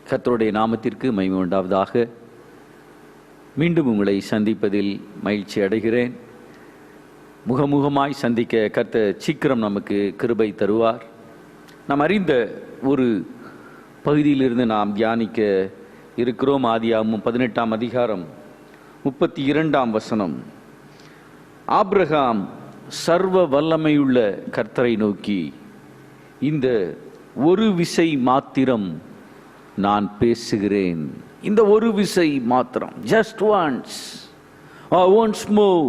கர்த்தருடைய நாமத்திற்கு மகிமை உண்டாவதாக. மீண்டும் உங்களை சந்திப்பதில் மகிழ்ச்சி அடைகிறேன். முகமுகமாய் சந்திக்க கர்த்தர் சீக்கிரம் நமக்கு கிருபை தருவார். நாம் அறிந்த ஒரு பகுதியிலிருந்து நாம் தியானிக்க இருக்கிறோம். ஆதியாகமம் 18ஆம் அதிகாரம் 32ஆம் வசனம். ஆபிரகாம் சர்வ வல்லமையுள்ள கர்த்தரை நோக்கி, இந்த ஒரு விசை மாத்திரம் நான் பேசுகிறேன். இந்த ஒரு விசை மாத்திரம், just once or once more,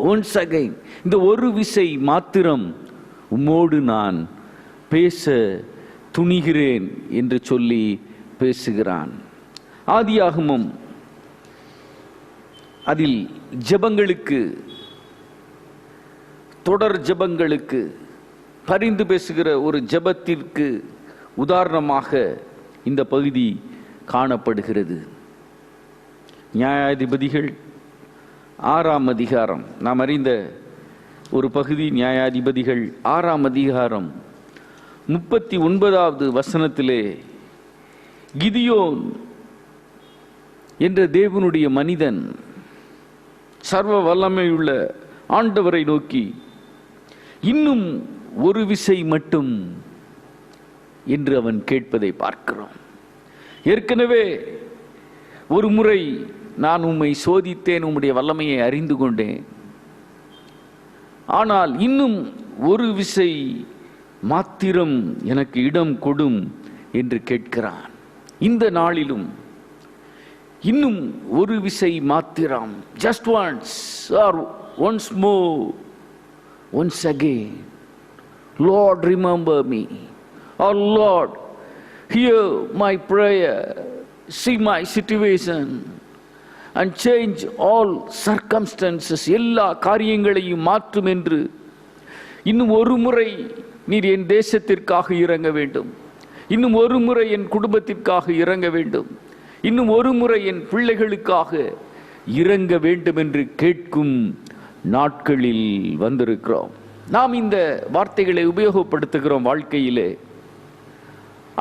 once again, இந்த ஒரு விசை மாத்திரம் உம்மோடு நான் பேச துணிகிறேன் என்று சொல்லி பேசுகிறான். ஆதியாகமம் அதில் ஜெபங்களுக்கு, தொடர் ஜெபங்களுக்கு, பரிந்து பேசுகிற ஒரு ஜெபத்திற்கு உதாரணமாக இந்த பகுதி காணப்படுகிறது. நியாயாதிபதிகள் 6ஆம் அதிகாரம், நாம் அறிந்த ஒரு பகுதி. நியாயாதிபதிகள் 6ஆம் அதிகாரம் 39வது வசனத்திலே, கிதியோன் என்ற தேவனுடைய மனிதன் சர்வ வல்லமையுள்ள ஆண்டவரை நோக்கி, இன்னும் ஒரு விசை மட்டும் என்று அவன் கேட்பதை பார்க்கிறோம். ஏற்கனவே ஒரு முறை நான் உம்மை சோதித்தேன், உம்முடைய வல்லமையை அறிந்து கொண்டேன். ஆனால் இன்னும் ஒரு விசை மாத்திரம் எனக்கு இடம் கொடும் என்று கேட்கிறான். இந்த நாளிலும் இன்னும் ஒரு விசை மாத்திரம், just once or once more, once again, Lord remember me. Oh Lord, hear my prayer, see my situation and change all circumstances. எல்லா காரியங்களையும் மாற்றும் என்று இன்னும் ஒரு முறை நீர் என் தேசத்திற்காக இறங்க வேண்டும். இன்னும் ஒரு முறை என் குடும்பத்திற்காக இறங்க வேண்டும். இன்னும் ஒரு முறை என் பிள்ளைகளுக்காக இறங்க வேண்டும் என்று கேட்கும் நாட்களில் வந்திருக்கிறோம். நாம் இந்த வார்த்தைகளை உபயோகப்படுத்துகிறோம் வாழ்க்கையிலே.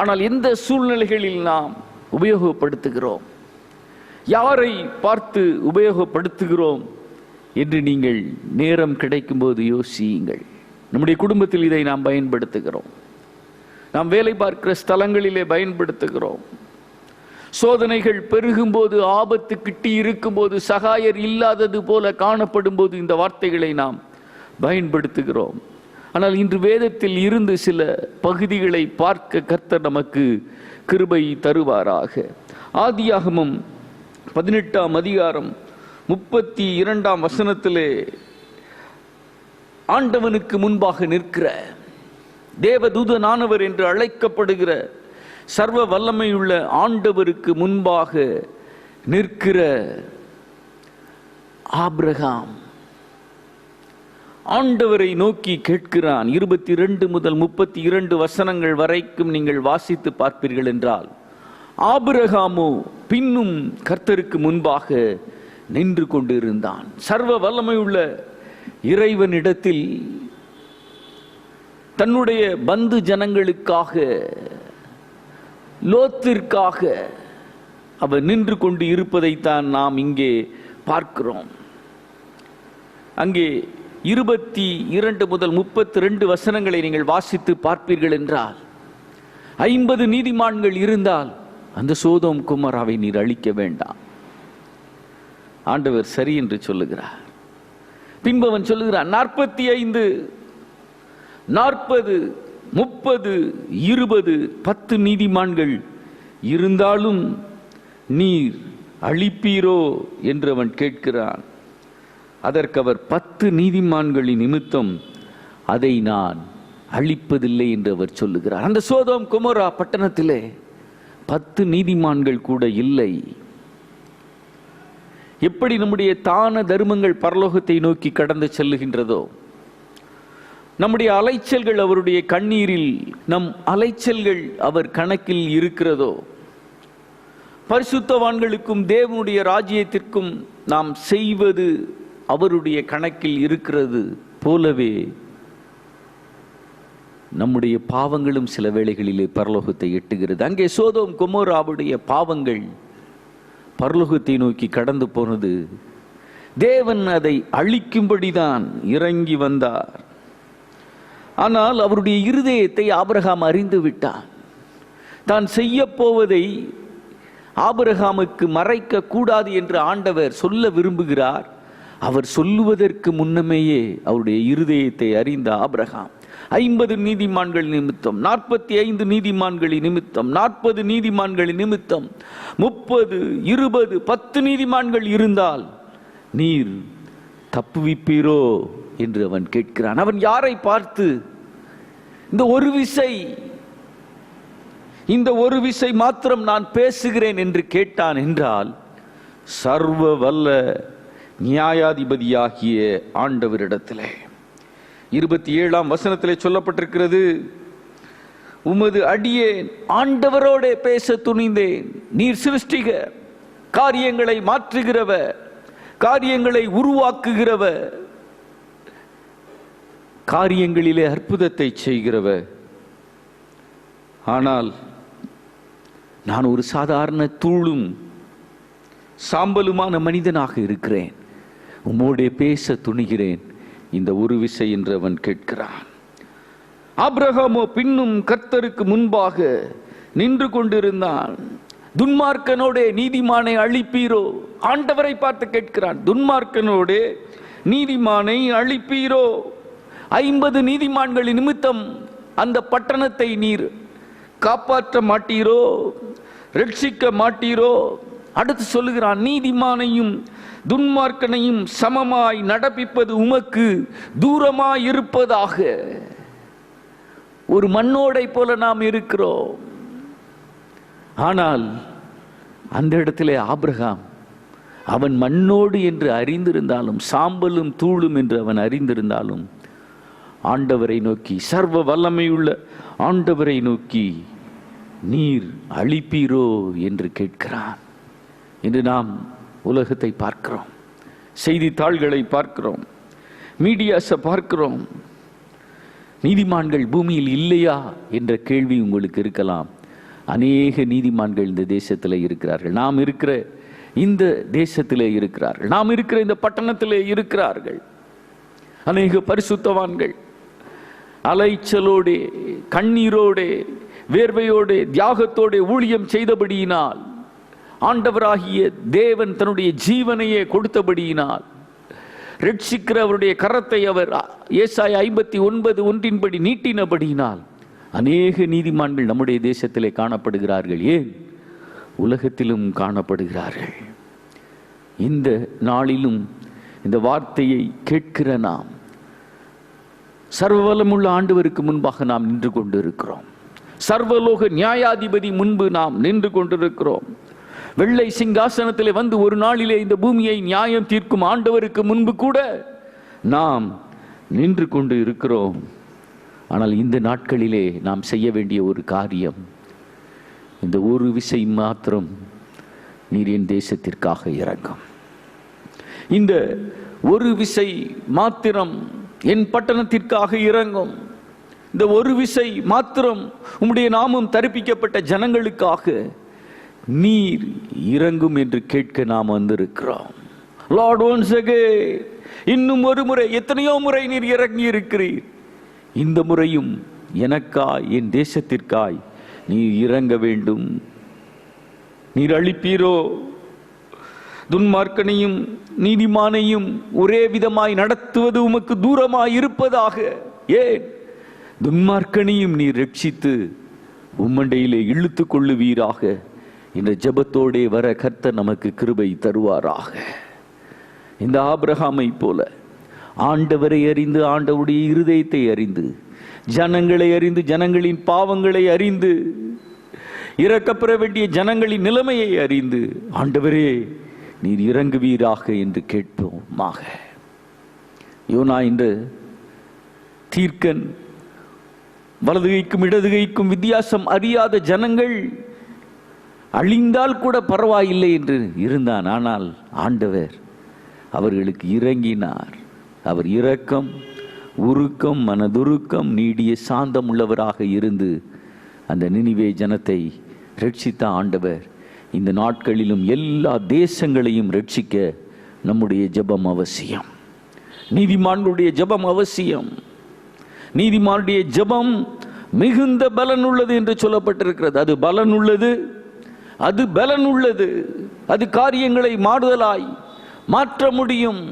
ஆனால் எந்த சூழ்நிலைகளில் நாம் உபயோகப்படுத்துகிறோம், யாரை பார்த்து உபயோகப்படுத்துகிறோம் என்று நீங்கள் நேரம் கிடைக்கும்போது யோசியுங்கள். நம்முடைய குடும்பத்தில் இதை நாம் பயன்படுத்துகிறோம், நாம் வேலை பார்க்கிற ஸ்தலங்களிலே பயன்படுத்துகிறோம். சோதனைகள் பெருகும்போது, ஆபத்து கிட்டி இருக்கும்போது, சகாயர் இல்லாதது போல காணப்படும் போது இந்த வார்த்தைகளை நாம் பயன்படுத்துகிறோம். ஆனால் இன்று வேதத்தில் இருந்து சில பகுதிகளை பார்க்க கர்த்தர் நமக்கு கிருபை தருவாராக. ஆதியாகமம் 18ஆம் அதிகாரம் 32ஆம் வசனத்திலே, ஆண்டவனுக்கு முன்பாக நிற்கிற தேவதூதனானவர் என்று அழைக்கப்படுகிற சர்வ வல்லமையுள்ள ஆண்டவருக்கு முன்பாக நிற்கிற ஆபிரகாம் ஆண்டவரை நோக்கி கேட்கிறான். 22 முதல் 32 வசனங்கள் வரைக்கும் நீங்கள் வாசித்து பார்ப்பீர்கள் என்றால், ஆபிரகாமோ பின்னும் கர்த்தருக்கு முன்பாக நின்று கொண்டிருந்தான். சர்வ வல்லமையுள்ள இறைவனிடத்தில் தன்னுடைய பந்து ஜனங்களுக்காக, லோத்திற்காக அவர் நின்று கொண்டு இருப்பதைத்தான் நாம் இங்கே பார்க்கிறோம். அங்கே 22 முதல் 32 வசனங்களை நீங்கள் வாசித்து பார்ப்பீர்கள் என்றால், 50 நீதிமான்கள் இருந்தால் அந்த சோதோம் குமாராவை நீர் அழிக்க வேண்டாம். ஆண்டவர் சரி என்று சொல்லுகிறார். பின்பு அவன் சொல்லுகிறான், 45, 40, 30, 20, 10 நீதிமான்கள் இருந்தாலும் நீர் அழிப்பீரோ என்று அவன் கேட்கிறான். அதற்கு அவர், 10 நீதிமான்களின் நிமித்தம் அதை நான் அழிப்பதில்லை என்று அவர் சொல்லுகிறார். அந்த சோதோம் கொமோரா பட்டணத்திலே 10 நீதிமான்கள் கூட இல்லை. எப்படி நம்முடைய தான தர்மங்கள் பரலோகத்தை நோக்கி கடந்து செல்லுகின்றதோ, நம்முடைய அலைச்சல்கள் அவருடைய கண்ணீரில், நம் அலைச்சல்கள் அவர் கணக்கில் இருக்கிறதோ, பரிசுத்தவான்களுக்கும் தேவனுடைய ராஜ்யத்திற்கும் நாம் செய்வது அவருடைய கணக்கில் இருக்கிறது போலவே நம்முடைய பாவங்களும் சில வேளைகளிலே பரலோகத்தை எட்டுகிறது. அங்கே சோதோம் கொமோராவுடைய பாவங்கள் பரலோகத்தை நோக்கி கடந்து போனது. தேவன் அதை அழிக்கும்படிதான் இறங்கி வந்தார். ஆனால் அவருடைய இருதயத்தை ஆபிரகாம் அறிந்து விட்டான். தான் செய்ய போவதை ஆபிரகாமுக்கு மறைக்க கூடாது என்று ஆண்டவர் சொல்ல விரும்புகிறார். அவர் சொல்லுவதற்கு முன்னமேயே அவருடைய இருதயத்தை அறிந்த ஆபிரகாம் 50 நீதிமான்கள் நிமித்தம், 45 நீதிமான்களின் நிமித்தம், 40 நீதிமான்களின் நிமித்தம், 30, 20, 10 நீதிமான்கள் இருந்தால் நீர் தப்புவிப்பீரோ என்று அவன் கேட்கிறான். அவன் யாரை பார்த்து இந்த ஒரு விசை மாத்திரம் நான் பேசுகிறேன் என்று கேட்டான் என்றால், சர்வ வல்ல நியாயாதிபதியாகிய ஆண்டவரிடத்திலே. 27ஆம் வசனத்திலே சொல்லப்பட்டிருக்கிறது, உமது அடியேன் ஆண்டவரோட பேச துணிந்தேன். நீர் சிருஷ்டிகர், காரியங்களை மாற்றுகிறவர், காரியங்களை உருவாக்குகிறவர், காரியங்களிலே அற்புதத்தை செய்கிறவர். ஆனால் நான் ஒரு சாதாரண தூளும் சாம்பலுமான மனிதனாக இருக்கிறேன். உம்மோடே பேச துணிகிறேன் இந்த ஒரு விசை என்று அவன் கேட்கிறான். ஆபிரகாமோ பின்னும் கர்த்தருக்கு முன்பாக நின்று கொண்டிருந்தான். துன்மார்க்கனோடே நீதிமானை அழிப்பீரோ? ஆண்டவரை பார்த்து கேட்கிறான். துன்மார்க்கனோடே நீதிமானை அழிப்பீரோ? 50 நீதிமான்களின் நிமித்தம் அந்த பட்டணத்தை நீர் காப்பாற்ற மாட்டீரோ? ரட்சிக்க மாட்டீரோ? அடுத்து சொல்லுகிறான், நீதிமானையும் துன்மார்க்கனையும் சமமாய் நடப்பிப்பது உமக்கு தூரமாய் இருப்பதாக. ஒரு மண்ணோடை போல நாம் இருக்கிறோம். ஆனால் அந்த இடத்திலே ஆபிரகாம் அவன் மண்ணோடு என்று அறிந்திருந்தாலும், சாம்பலும் தூளும் என்று அவன் அறிந்திருந்தாலும், ஆண்டவரை நோக்கி, சர்வ வல்லமையுள்ள ஆண்டவரை நோக்கி, நீர் அழிப்பீரோ என்று கேட்கிறான். இன்று நாம் உலகத்தை பார்க்கிறோம், செய்தித்தாள்களை பார்க்கிறோம், மீடியாஸை பார்க்கிறோம். நீதிமான்கள் பூமியில் இல்லையா என்ற கேள்வி உங்களுக்கு இருக்கலாம். அநேக நீதிமான்கள் இந்த தேசத்தில் இருக்கிறார்கள். நாம் இருக்கிற இந்த தேசத்திலே இருக்கிறார்கள். நாம் இருக்கிற இந்த பட்டணத்திலே இருக்கிறார்கள். அநேக பரிசுத்தவான்கள் அலைச்சலோடே, கண்ணீரோடே, வேர்வையோடே, தியாகத்தோடே ஊழியம் செய்தபடியினால், ஆண்டவராகிய தேவன் தன்னுடைய ஜீவனையே கொடுத்தபடியினால், ரட்சிக்கிற அவருடைய கரத்தை அவர் ஏசாயா 59:1 நீட்டினபடியினால் அநேக நீதிமான்கள் நம்முடைய தேசத்திலே காணப்படுகிறார்கள். ஏன் உலகத்திலும் காணப்படுகிறார்கள். இந்த நாளிலும் இந்த வார்த்தையை கேட்கிற நாம் சர்வவல்லமுள்ள ஆண்டவருக்கு முன்பாக நாம் நின்று கொண்டிருக்கிறோம். சர்வலோக நியாயாதிபதி முன்பு நாம் நின்று கொண்டிருக்கிறோம். வெள்ளை சிங்காசனத்திலே வந்து ஒரு நாளிலே இந்த பூமியை நியாயம் தீர்க்கும் ஆண்டவருக்கு முன்பு கூட நாம் நின்று கொண்டு இருக்கிறோம். ஆனால் இந்த நாட்களிலே நாம் செய்ய வேண்டிய ஒரு காரியம், இந்த ஒரு விசை மாத்திரம் நீர் என் தேசத்திற்காக இறங்கும். இந்த ஒரு விசை மாத்திரம் என் பட்டணத்திற்காக இறங்கும். இந்த ஒரு விசை மாத்திரம் உம்முடைய நாமம் தரிப்பிக்கப்பட்ட ஜனங்களுக்காக நீர் இறங்கும் என்று கேட்க நாம் வந்திருக்கிறோம். லார்ட், ஒன்ஸ் அகைன், இன்னும் ஒரு முறை, எத்தனையோ முறை நீர் இறங்கி இருக்கிறீர். இந்த முறையும் எனக்காய், என் தேசத்திற்காய் நீர் இறங்க வேண்டும். நீர் அழிப்பீரோ? துன்மார்க்கனையும் நீதிமானையும் ஒரே விதமாய் நடத்துவது உமக்கு தூரமாய் இருப்பதாக. ஏன் துன்மார்க்கனையும் நீர் ரட்சித்து உம்மண்டையிலே இழுத்து கொள்ளுவீராக. இந்த ஜெபத்தோடே வர கர்த்தர் நமக்கு கிருபை தருவாராக. இந்த ஆபிரகாமை போல ஆண்டவரை அறிந்து, ஆண்டவருடைய இருதயத்தை அறிந்து, ஜனங்களை அறிந்து, ஜனங்களின் பாவங்களை அறிந்து, இறக்கப்பெற வேண்டிய ஜனங்களின் நிலைமையை அறிந்து, ஆண்டவரே நீர் இறங்குவீராக என்று கேட்போமாக. யோனா என்ற தீர்க்கன், வலதுகைக்கும் இடதுகைக்கும் வித்தியாசம் அறியாத ஜனங்கள் அழிந்தால் கூட பரவாயில்லை என்று இருந்தான். ஆனால் ஆண்டவர் அவர்களுக்கு இறங்கினார். அவர் இரக்கம், உருக்கம், மனதுருக்கம், நீடிய சாந்தம் உள்ளவராக இருந்து அந்த நினிவே ஜனத்தை ரட்சித்த ஆண்டவர் இந்த நாட்களிலும் எல்லா தேசங்களையும் ரட்சிக்க நம்முடைய ஜெபம் அவசியம். நீதிமான்களுடைய ஜெபம் அவசியம். நீதிமானுடைய ஜெபம் மிகுந்த பலன் உள்ளது என்று சொல்லப்பட்டிருக்கிறது. அது பலன் உள்ளது, அது பலன் உள்ளது, அது காரியங்களை மாறுதலாய் மாற்ற முடியும்.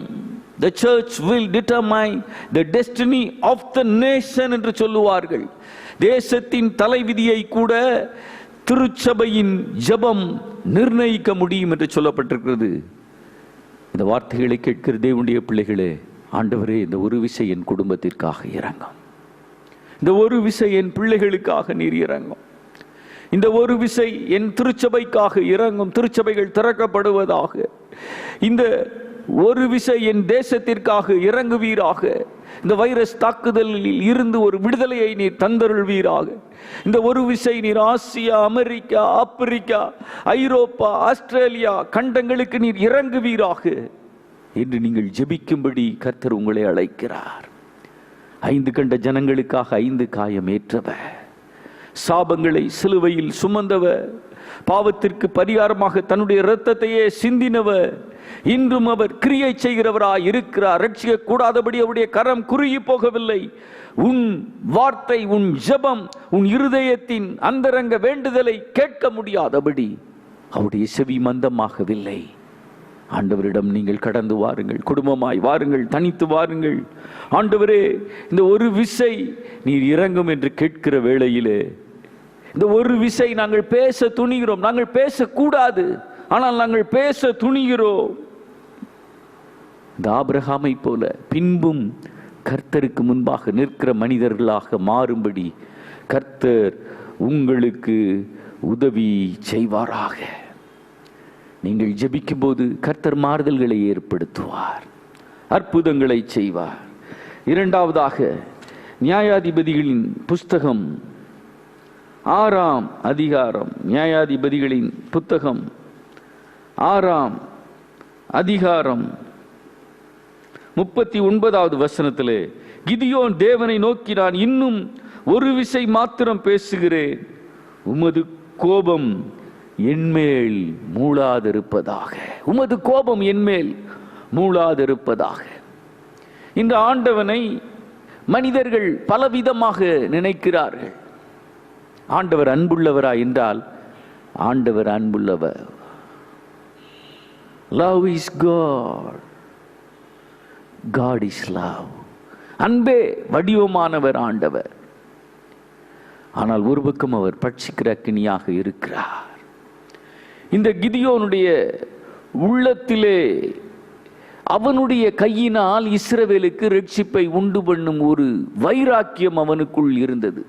The church will determine the destiny of the nation என்று சொல்லுவார்கள். தேசத்தின் தலைவிதியை கூட திருச்சபையின் ஜெபம் நிர்ணயிக்க முடியும் என்று சொல்லப்பட்டிருக்கிறது. இந்த வார்த்தைகளை கேட்கிற தேவனுடைய பிள்ளைகளே, ஆண்டவரே, இந்த ஒரு விசை என் குடும்பத்திற்காக இறங்கும். இந்த ஒரு விசை என் பிள்ளைகளுக்காக நீர் இறங்கும். இந்த ஒரு விசை என் திருச்சபைக்காக இறங்கும். திருச்சபைகள் திறக்கப்படுவதாக. இந்த ஒரு விசை என் தேசத்திற்காக இறங்குவீராக. இந்த வைரஸ் தாக்குதலில் இருந்து ஒரு விடுதலையை நீர் தந்தருள்வீராக. இந்த ஒரு விசை நீர் ஆசியா, அமெரிக்கா, ஆப்பிரிக்கா, ஐரோப்பா, ஆஸ்திரேலியா கண்டங்களுக்கு நீர் இறங்குவீராக என்று நீங்கள் ஜெபிக்கும்படி கர்த்தர் உங்களை அழைக்கிறார். 5 கண்ட ஜனங்களுக்காக 5 காயம் ஏற்றவர், சாபங்களை சிலுவையில் சுமந்தவர், பாவத்திற்கு பரிகாரமாக தன்னுடைய இரத்தத்தையே சிந்தினவர், இன்றும் அவர் கிரியை செய்கிறவராய் இருக்கிறார். ரட்சிக்க கூடாதபடி அவருடைய கரம் குறுகி போகவில்லை. உன் வார்த்தை, உன் ஜெபம், உன் இருதயத்தின் அந்தரங்க வேண்டுதலை கேட்க முடியாதபடி அவருடைய செவி மந்தமாகவில்லை. ஆண்டவரிடம் நீங்கள் கடந்து வாருங்கள், குடும்பமாய் வாருங்கள், தனித்து வாருங்கள். ஆண்டவரே, இந்த ஒரு விசை நீர் இறங்கும் என்று கேட்கிற வேளையிலே, இந்த ஒரு விசை நாங்கள் பேச துணிகிறோம். நாங்கள் பேசக்கூடாது, ஆனால் நாங்கள் பேச துணிகிறோம். இந்த ஆபிரகாமை போல பின்பும் கர்த்தருக்கு முன்பாக நிற்கிற மனிதர்களாக மாறும்படி கர்த்தர் உங்களுக்கு உதவி செய்வாராக. நீங்கள் ஜெபிக்கும் போது கர்த்தர் மாறுதல்களை ஏற்படுத்துவார், அற்புதங்களை செய்வார். இரண்டாவதாக, நியாயாதிபதிகளின் புஸ்தகம் 6ஆம் அதிகாரம், நியாயாதிபதிகளின் புத்தகம் 6ஆம் அதிகாரம் 39வது வசனத்திலே, கிதியோன் தேவனை நோக்கி, நான் இன்னும் ஒரு விசை மாத்திரம் பேசுகிறேன், உமது கோபம் என்மேல் மூளாதிருப்பதாக. உமது கோபம் என்மேல் மூளாதிருப்பதாக. இந்த ஆண்டவனை மனிதர்கள் பலவிதமாக நினைக்கிறார்கள். ஆண்டவர் அன்புள்ளவரா என்றால், ஆண்டவர் அன்புள்ளவர். Love is God. God is love. அன்பே வடிவமானவர் ஆண்டவர். ஆனால் ஒரு பக்கம் அவர் பட்சிக்கிற அக்கினியாக இருக்கிறார். இந்த கிதியோனுடைய உள்ளத்திலே அவனுடைய கையினால் இஸ்ரவேலுக்கு ரட்சிப்பை உண்டு பண்ணும் ஒரு வைராக்கியம் அவனுக்குள் இருந்தது.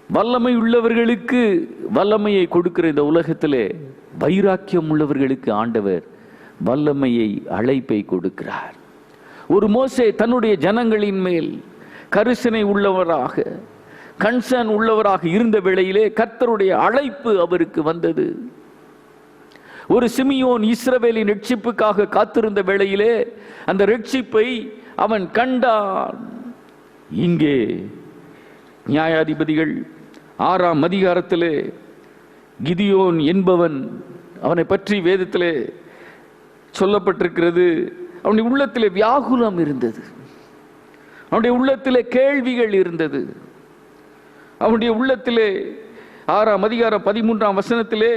வல்லமை உள்ளவர்களுக்கு வல்லமையை கொடுக்கிற இந்த உலகத்திலே வைராக்கியம் உள்ளவர்களுக்கு ஆண்டவர் வல்லமையை, அழைப்பை கொடுக்கிறார். ஒரு மோசே தன்னுடைய ஜனங்களின் மேல் கரிசனை உள்ளவராக, கன்சர்ன் உள்ளவராக இருந்த வேளையிலே கர்த்தருடைய அழைப்பு அவருக்கு வந்தது. ஒரு சிமியோன் இஸ்ரவேலின் ரட்சிப்புக்காக காத்திருந்த வேளையிலே அந்த ரட்சிப்பை அவன் கண்டான். இங்கே நியாயாதிபதிகள் 6ஆம் அதிகாரத்திலே கிதியோன் என்பவன், அவனை பற்றி வேதத்திலே சொல்லப்பட்டிருக்கிறது, அவனுடைய உள்ளத்திலே வியாகுலம் இருந்தது, அவனுடைய உள்ளத்திலே கேள்விகள் இருந்தது. அவனுடைய உள்ளத்திலே 6ஆம் அதிகாரம் 13ஆம் வசனத்திலே,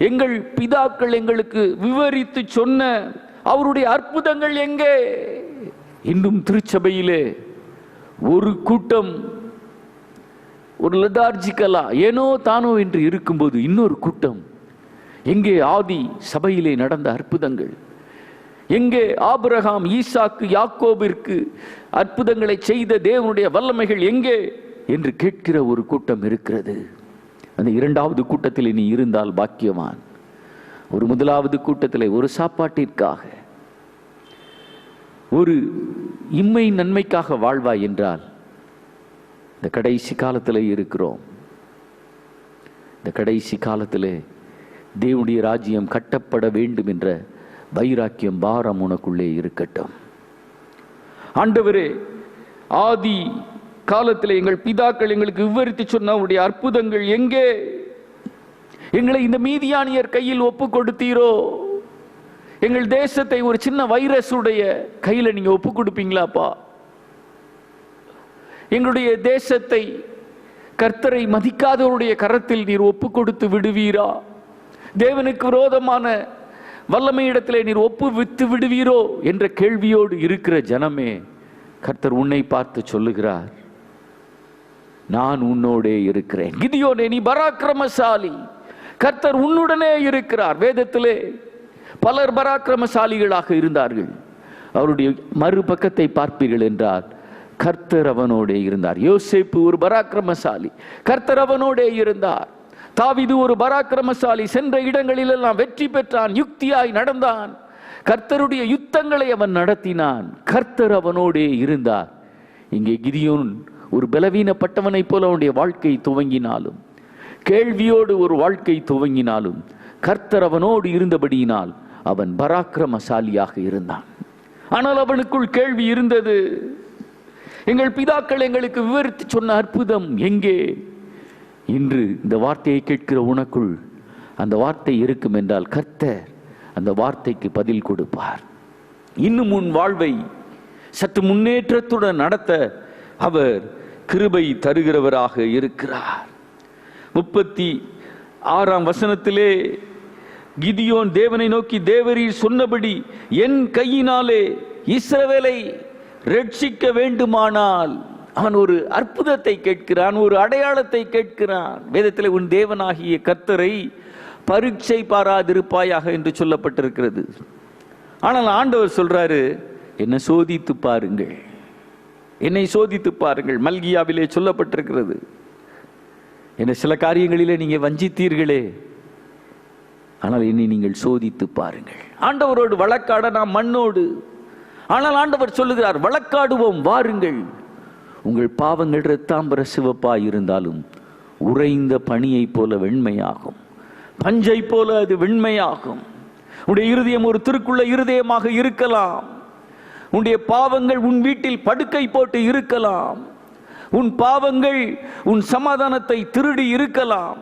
எங்கள் பிதாக்கள் எங்களுக்கு விவரித்து சொன்ன அவருடைய அற்புதங்கள் எங்கே? இன்னும் திருச்சபையிலே ஒரு கூட்டம் ஒரு லெதார்ஜிக்கலா ஏனோ தானோ என்று இருக்கும்போது, இன்னொரு கூட்டம் எங்கே ஆதி சபையிலே நடந்த அற்புதங்கள், எங்கே ஆபிரகாம், ஈசாக்கு, யாக்கோபிற்கு அற்புதங்களை செய்த தேவனுடைய வல்லமைகள் எங்கே என்று கேட்கிற ஒரு கூட்டம் இருக்கிறது. அந்த 2வது கூட்டத்தில் நீ இருந்தால் பாக்கியவான். ஒரு 1வது கூட்டத்தில் ஒரு சாப்பாட்டிற்காக, ஒரு இம்மை நன்மைக்காக வாழ்வாய் என்றால், இந்த கடைசி காலத்தில் இருக்கிறோம். இந்த கடைசி காலத்தில் தேவனுடைய ராஜ்யம் கட்டப்பட வேண்டும் என்ற வைராக்கியம், பாரம் உனக்குள்ளே இருக்கட்டும். ஆண்டவரே, ஆதி காலத்தில் எங்கள் பிதாக்கள் எங்களுக்கு விவரித்து சொன்ன உடைய அற்புதங்கள் எங்கே? எங்களை இந்த மீதியானியர் கையில் ஒப்பு கொடுத்தீரோ? எங்கள் தேசத்தை ஒரு சின்ன வைரஸ் உடைய கையில நீங்க ஒப்பு கொடுப்பீங்களாப்பா? எங்களுடைய தேசத்தை கர்த்தரை மதிக்காதவருடைய கரத்தில் நீர் ஒப்பு கொடுத்து விடுவீரா? தேவனுக்கு விரோதமான வல்லமையிடத்திலே நீர் ஒப்பு வித்து விடுவீரோ என்ற கேள்வியோடு இருக்கிற ஜனமே, கர்த்தர் உன்னை பார்த்து சொல்லுகிறார், நான் உன்னோடே இருக்கிறேன். கிதியோனே, நீ பராக்கிரமசாலி, கர்த்தர் உன்னுடனே இருக்கிறார். வேதத்திலே பலர் பராக்கிரமசாலிகளாக இருந்தார்கள். அவருடைய மறுபக்கத்தை பார்ப்பீர்கள் என்றால் கர்த்தர் அவனோடே இருந்தார். யோசேப்பு ஒரு பராக்கிரமசாலி, கர்த்தர் அவனோடே இருந்தார். தாவீது ஒரு பராக்கிரமசாலி, சென்ற இடங்களிலெல்லாம் வெற்றி பெற்றான், யுக்தியாய் நடந்தான், கர்த்தருடைய யுத்தங்களை அவன் நடத்தினான், கர்த்தர் அவனோடே இருந்தார். இங்கே கிதியோன் ஒரு பலவீனப்பட்டவனை போல அவனுடைய வாழ்க்கை துவங்கினாலும், கேள்வியோடு ஒரு வாழ்க்கை துவங்கினாலும், கர்த்தர் அவனோடு இருந்தபடியினால் அவன் பராக்கிரமசாலியாக இருந்தான். ஆனால் அவனுக்குள் கேள்வி இருந்தது. எங்கள் பிதாக்கள் எங்களுக்கு விவரித்து சொன்ன அற்புதம் எங்கே? இன்று இந்த வார்த்தையை கேட்கிற உனக்குள் அந்த வார்த்தை இருக்கும் என்றால் கர்த்தர் அந்த வார்த்தைக்கு பதில் கொடுப்பார். இன்னும் உன் வாழ்வை சற்று முன்னேற்றத்துடன் நடத்த அவர் கிருபை தருகிறவராக இருக்கிறார். 36ஆம் வசனத்திலே கிதியோன் தேவனை நோக்கி, தேவரீர் சொன்னபடி என் கையினாலே இஸ்ரவேலை ரட்சிக்க வேண்டுமானால், அவன் ஒரு அற்புதத்தை கேட்கிறான், ஒரு அடையாளத்தை கேட்கிறான். வேதத்தில் உன் தேவனாகிய கர்த்தரை பரீட்சை பாராதிருப்பாயாக என்று சொல்லப்பட்டிருக்கிறது. ஆனால் ஆண்டவர் சொல்றாரு, என்னை சோதித்து பாருங்கள், என்னை சோதித்து பாருங்கள். மல்கியாவிலே சொல்லப்பட்டிருக்கிறது, என்ன சில காரியங்களிலே நீங்க வஞ்சித்தீர்களே, ஆனால் என்னை நீங்கள் சோதித்து பாருங்கள். ஆண்டவரோடு வழக்காட நாம் மண்ணோடு, ஆனால் ஆண்டவர் சொல்லுகிறார், வழக்காடுவோம் வாருங்கள். உங்கள் பாவங்கள் இரத்தாம்பர சிவப்பாய் இருந்தாலும் உறைந்த பனியை போல வெண்மையாகும், பஞ்சை போல அது வெண்மையாகும். உன்னுடைய இருதயம் ஒரு திருக்குள்ள இருதயமாக இருக்கலாம். உன்னுடைய பாவங்கள் உன் வீட்டில் படுக்கை போட்டு இருக்கலாம். உன் பாவங்கள் உன் சமாதானத்தை திருடி இருக்கலாம்.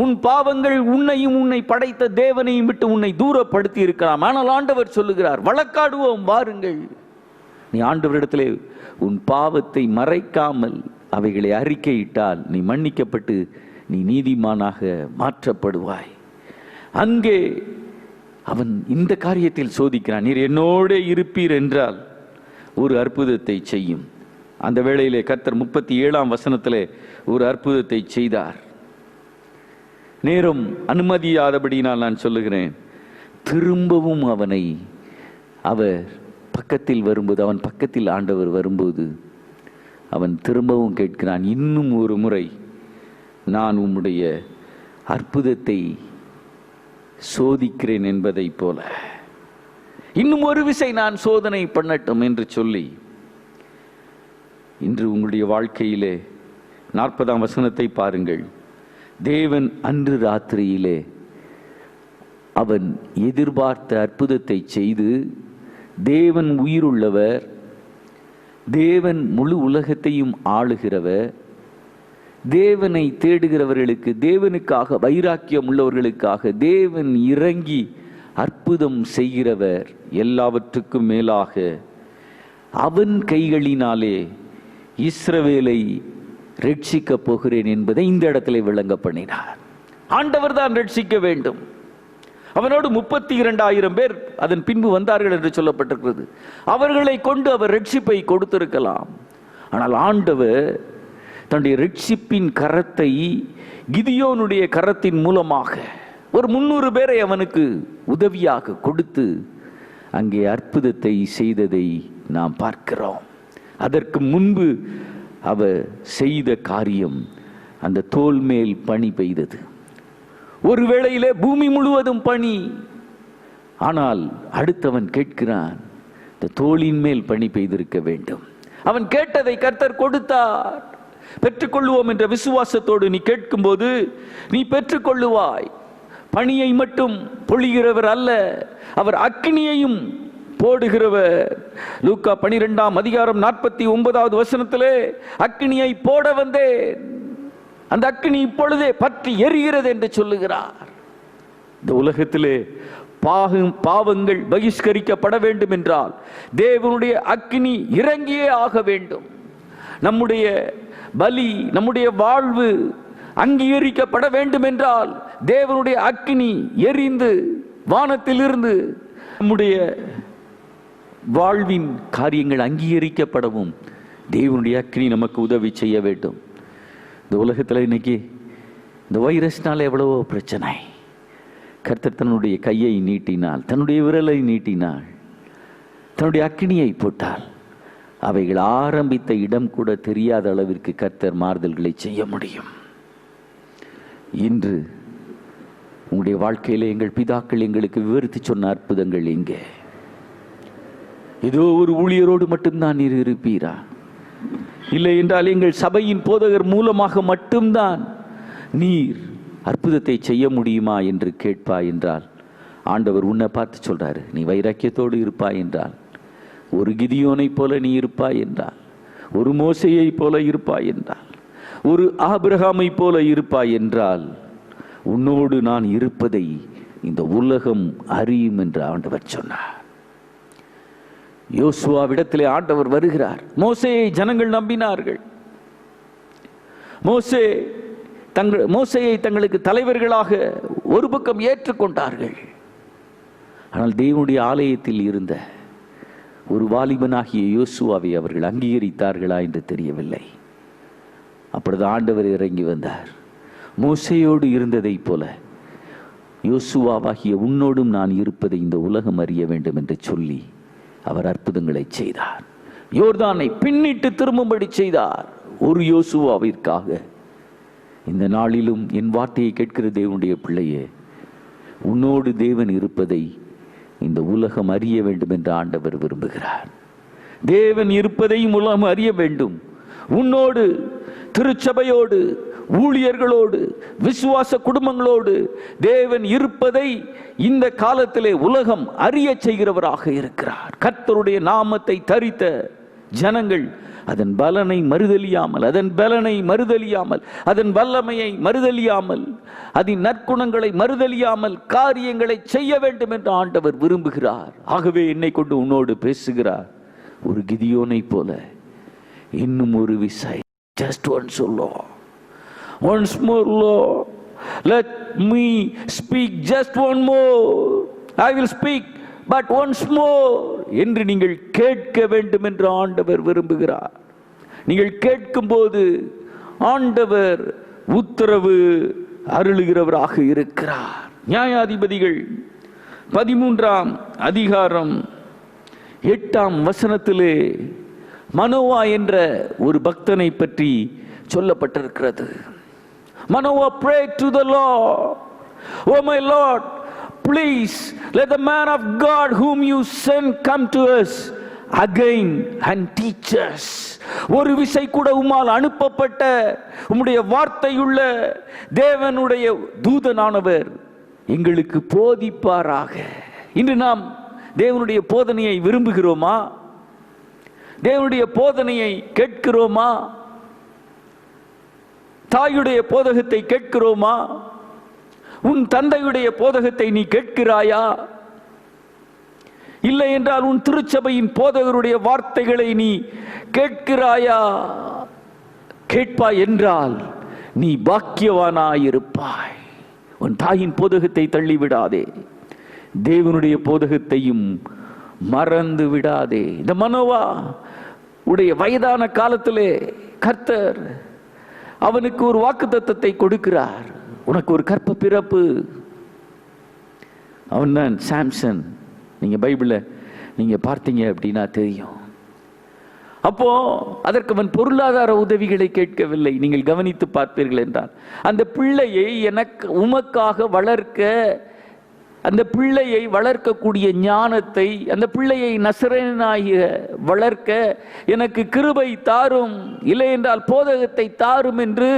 உன் பாவங்கள் உன்னையும் உன்னை படைத்த தேவனையும் விட்டு உன்னை தூரப்படுத்தி இருக்கலாம். ஆனால் ஆண்டவர் சொல்லுகிறார், வழக்காடுவோம் வாருங்கள். நீ ஆண்டவரிடத்திலே உன் பாவத்தை மறைக்காமல் அவைகளை அறிக்கையிட்டால் நீ மன்னிக்கப்பட்டு நீ நீதிமானாக மாற்றப்படுவாய். அங்கே அவன் இந்த காரியத்தில் சோதிக்கிறான். நீர் என்னோடே இருப்பீர் என்றால் ஒரு அற்புதத்தை செய்யும். அந்த வேளையிலே கர்த்தர் 37ஆம் வசனத்திலே ஒரு அற்புதத்தை செய்தார். நேரம் அனுமதியாதபடினால் நான் சொல்லுகிறேன், திரும்பவும் அவனை அவர் பக்கத்தில் வரும்போது, அவன் பக்கத்தில் ஆண்டவர் வரும்போது அவன் திரும்பவும் கேட்கிறான், இன்னும் ஒரு முறை நான் உம்முடைய அற்புதத்தை சோதிக்கிறேன் என்பதை போல இன்னும் ஒரு விசை நான் சோதனை பண்ணட்டும் என்று சொல்லி, இன்று உங்களுடைய வாழ்க்கையிலே 40ஆம் வசனத்தை பாருங்கள். தேவன் அன்று ராத்திரியிலே அவன் எதிர்பார்த்த அற்புதத்தை செய்து, தேவன் உயிருள்ளவர், தேவன் முழு உலகத்தையும் ஆளுகிறவர், தேவனை தேடுகிறவர்களுக்கு, தேவனுக்காக வைராக்கியம் உள்ளவர்களுக்காக தேவன் இறங்கி அற்புதம் செய்கிறவர், எல்லாவற்றுக்கும் மேலாக அவன் கைகளினாலே இஸ்ரவேலை ரட்சிக்கப் போகிறேன் என்பதை இந்த இடத்துல விளங்க பண்ணினார். ஆண்டவர் தான் ரட்சிக்க வேண்டும். அவனோடு 32,000 பேர் அதன் பின்பு வந்தார்கள் என்று சொல்லப்பட்டிருக்கிறது. அவர்களை கொண்டு அவர் ரட்சிப்பை கொடுத்திருக்கலாம். ஆனால் ஆண்டவர் தன்னுடைய ரட்சிப்பின் கரத்தை கிதியோனுடைய கரத்தின் மூலமாக ஒரு 300 பேரை அவனுக்கு உதவியாக கொடுத்து அங்கே அற்புதத்தை செய்ததை நாம் பார்க்கிறோம். அதற்கு முன்பு அவர் செய்த காரியம், அந்த தோல் மேல் பனி பெய்தது. ஒரு வேளையிலே பூமி முழுவதும் பனி. ஆனால் அடுத்தவன் கேட்கிறான், இந்த தோளின் மேல் பனி பெய்திருக்க வேண்டும். அவன் கேட்டதை கர்த்தர் கொடுத்தார். பெற்றுக்கொள்வோம் என்ற விசுவாசத்தோடு நீ கேட்கும்போது நீ பெற்றுக்கொள்ளுவாய். பனியை மட்டும் பொழிகிறவர் அல்ல, அவர் அக்கினியையும் போடுகிறவர். லூக்கா 12ஆம் அதிகாரம் 49வது வசனத்திலே அக்கினியை போட வந்தேன், அந்த அக்கினி இப்பொழுதே பற்றி எரிகிறது என்று சொல்லுகிறார். இந்த உலகத்திலே பாவங்கள் பகிஷ்கரிக்கப்பட வேண்டும் என்றால் தேவனுடைய அக்கினி இறங்கியே ஆக வேண்டும். நம்முடைய பலி, நம்முடைய வாழ்வு அங்கீகரிக்கப்பட வேண்டும் என்றால் தேவனுடைய அக்கினி எரிந்து வானத்திலிருந்து நம்முடைய வாழ்வின் காரியங்கள் அங்கீகரிக்கப்படவும் தேவனுடைய அக்கினி நமக்கு உதவி செய்ய வேண்டும். இந்த உலகத்தில் இன்னைக்கு இந்த வைரஸ்னால எவ்வளவோ பிரச்சனை. கர்த்தர் தன்னுடைய கையை நீட்டினால், தன்னுடைய விரலை நீட்டினால், தன்னுடைய அக்கினியை போட்டால் அவைகள் ஆரம்பித்த இடம் கூட தெரியாத அளவிற்கு கர்த்தர் மாறுதல்களை செய்ய முடியும். இன்று உங்களுடைய வாழ்க்கையில் எங்கள் பிதாக்கள் எங்களுக்கு விவரித்து சொன்ன அற்புதங்கள் எங்கே? ஏதோ ஒரு ஊழியரோடு மட்டும்தான் நீர் இருப்பீரா? இல்லை என்றால் எங்கள் சபையின் போதகர் மூலமாக மட்டும்தான் நீர் அற்புதத்தை செய்ய முடியுமா என்று கேட்பாய் என்றால், ஆண்டவர் உன்னை பார்த்து சொல்றாரு, நீ வைராக்கியத்தோடு இருப்பாய் என்றால், ஒரு கிதியோனை போல நீ இருப்பாய் என்றால், ஒரு மோசையை போல இருப்பாய் என்றால், ஒரு ஆபிரகாமை போல இருப்பாய் என்றால், உன்னோடு நான் இருப்பதை இந்த உலகம் அறியும் என்று ஆண்டவர் சொன்னார். யோசுவாவிடத்திலே ஆண்டவர் வருகிறார். மோசேயை ஜனங்கள் நம்பினார்கள். மோசேயை தங்களுக்கு தலைவர்களாக ஒரு பக்கம் ஏற்றுக்கொண்டார்கள். ஆனால் தேவனுடைய ஆலயத்தில் இருந்த ஒரு வாலிபனாகிய யோசுவாவை அவர்கள் அங்கீகரித்தார்களா என்று தெரியவில்லை. அப்பொழுது ஆண்டவர் இறங்கி வந்தார். மோசேயோடு இருந்ததை போல யோசுவாவாகிய உன்னோடும் நான் இருப்பதை இந்த உலகம் அறிய வேண்டும் என்று சொல்லி அவர் அற்புதங்களை செய்தார். யோர்தானை பின்னிட்டு திரும்பும்படி செய்தார். ஒரு யோசுவாவிற்காக இந்த நாளிலும் என் வார்த்தையை கேட்கிற தேவனுடைய பிள்ளையே, உன்னோடு தேவன் இருப்பதை இந்த உலகம் அறிய வேண்டும் என்று ஆண்டவர் விரும்புகிறார். தேவன் இருப்பதையும் உலகம் அறிய வேண்டும். உன்னோடு, திருச்சபையோடு, ஊழியர்களோடு, விசுவாச குடும்பங்களோடு தேவன் இருப்பதை இந்த காலத்திலே உலகம் அறிய செய்கிறவராக இருக்கிறார். கர்த்தருடைய நாமத்தை தரித்த ஜனங்கள் அதன் பலனை மறுதலியாமல், அதன் பலனை மறுதலியாமல், அதன் வல்லமையை மறுதலியாமல், அதன் நற்குணங்களை மறுதலியாமல் காரியங்களை செய்ய வேண்டும் என்று ஆண்டவர் விரும்புகிறார். ஆகவே என்னை கொண்டு உன்னோடு பேசுகிறார். ஒரு கிதியோனை போல இன்னும் ஒரு விசை, just once, Lord, once more, Lord, let me speak just one more, I will speak but once more என்று நீங்கள் கேட்க வேண்டும் என்று ஆண்டவர் விரும்புகிறார். நீங்கள் கேட்கும் போது ஆண்டவர் உத்தரவு அருளுகிறவராக இருக்கிறார். நியாயாதிபதிகள் 13ஆம் அதிகாரம் 8ஆம் வசனத்திலே மனோவா என்ற ஒரு பக்தனை பற்றி சொல்லப்பட்டிருக்கிறது. Manoah prayed to the Lord, oh my Lord, please let the man of God whom you send come to us again and teach us. ஒரு விசை கூட உம்மால் அனுப்பப்பட்ட உம்முடைய வார்த்தையுள்ள தேவனுடைய தூதனானவர் எங்களுக்கு போதிப்பாராக. இன்று நாம் தேவனுடைய போதனையை விரும்புகிறோமா? தேவனுடைய போதனையை கேட்கிறோமா? தாயுடைய போதகத்தை கேட்கிறோமா? உன் தந்தையுடைய போதகத்தை நீ கேட்கிறாயா? இல்லை என்றால் உன் திருச்சபையின் போதகருடைய வார்த்தைகளை நீ கேட்கிறாயா? கேட்பாய் என்றால் நீ பாக்கியவானாயிருப்பாய். உன் தாயின் போதகத்தை தள்ளிவிடாதே, தேவனுடைய போதகத்தையும் மறந்து விடாதே. இந்த மனோவா உடைய வயதான காலத்திலே கர்த்தர் அவனுக்கு ஒரு வாக்குத்தத்தத்தை கொடுக்கிறார். உனக்கு ஒரு கற்ப பிறப்பு. அவன் தான் சாம்சன். நீங்க பைபிளை நீங்க பார்த்தீங்க அப்படின்னா தெரியும். அப்போ அதற்கு அவன் பொருளாதார உதவிகளை கேட்கவில்லை. நீங்கள் கவனித்து பார்ப்பீர்கள் என்றால் அந்த பிள்ளையை உமக்காக வளர்க்க, அந்த பிள்ளையை வளர்க்கக்கூடிய ஞானத்தை, அந்த பிள்ளையை நசரேயனாகிய வளர்க்க எனக்கு கிருபை தாரும், இல்லை என்றால் போதகத்தை தாரும் என்று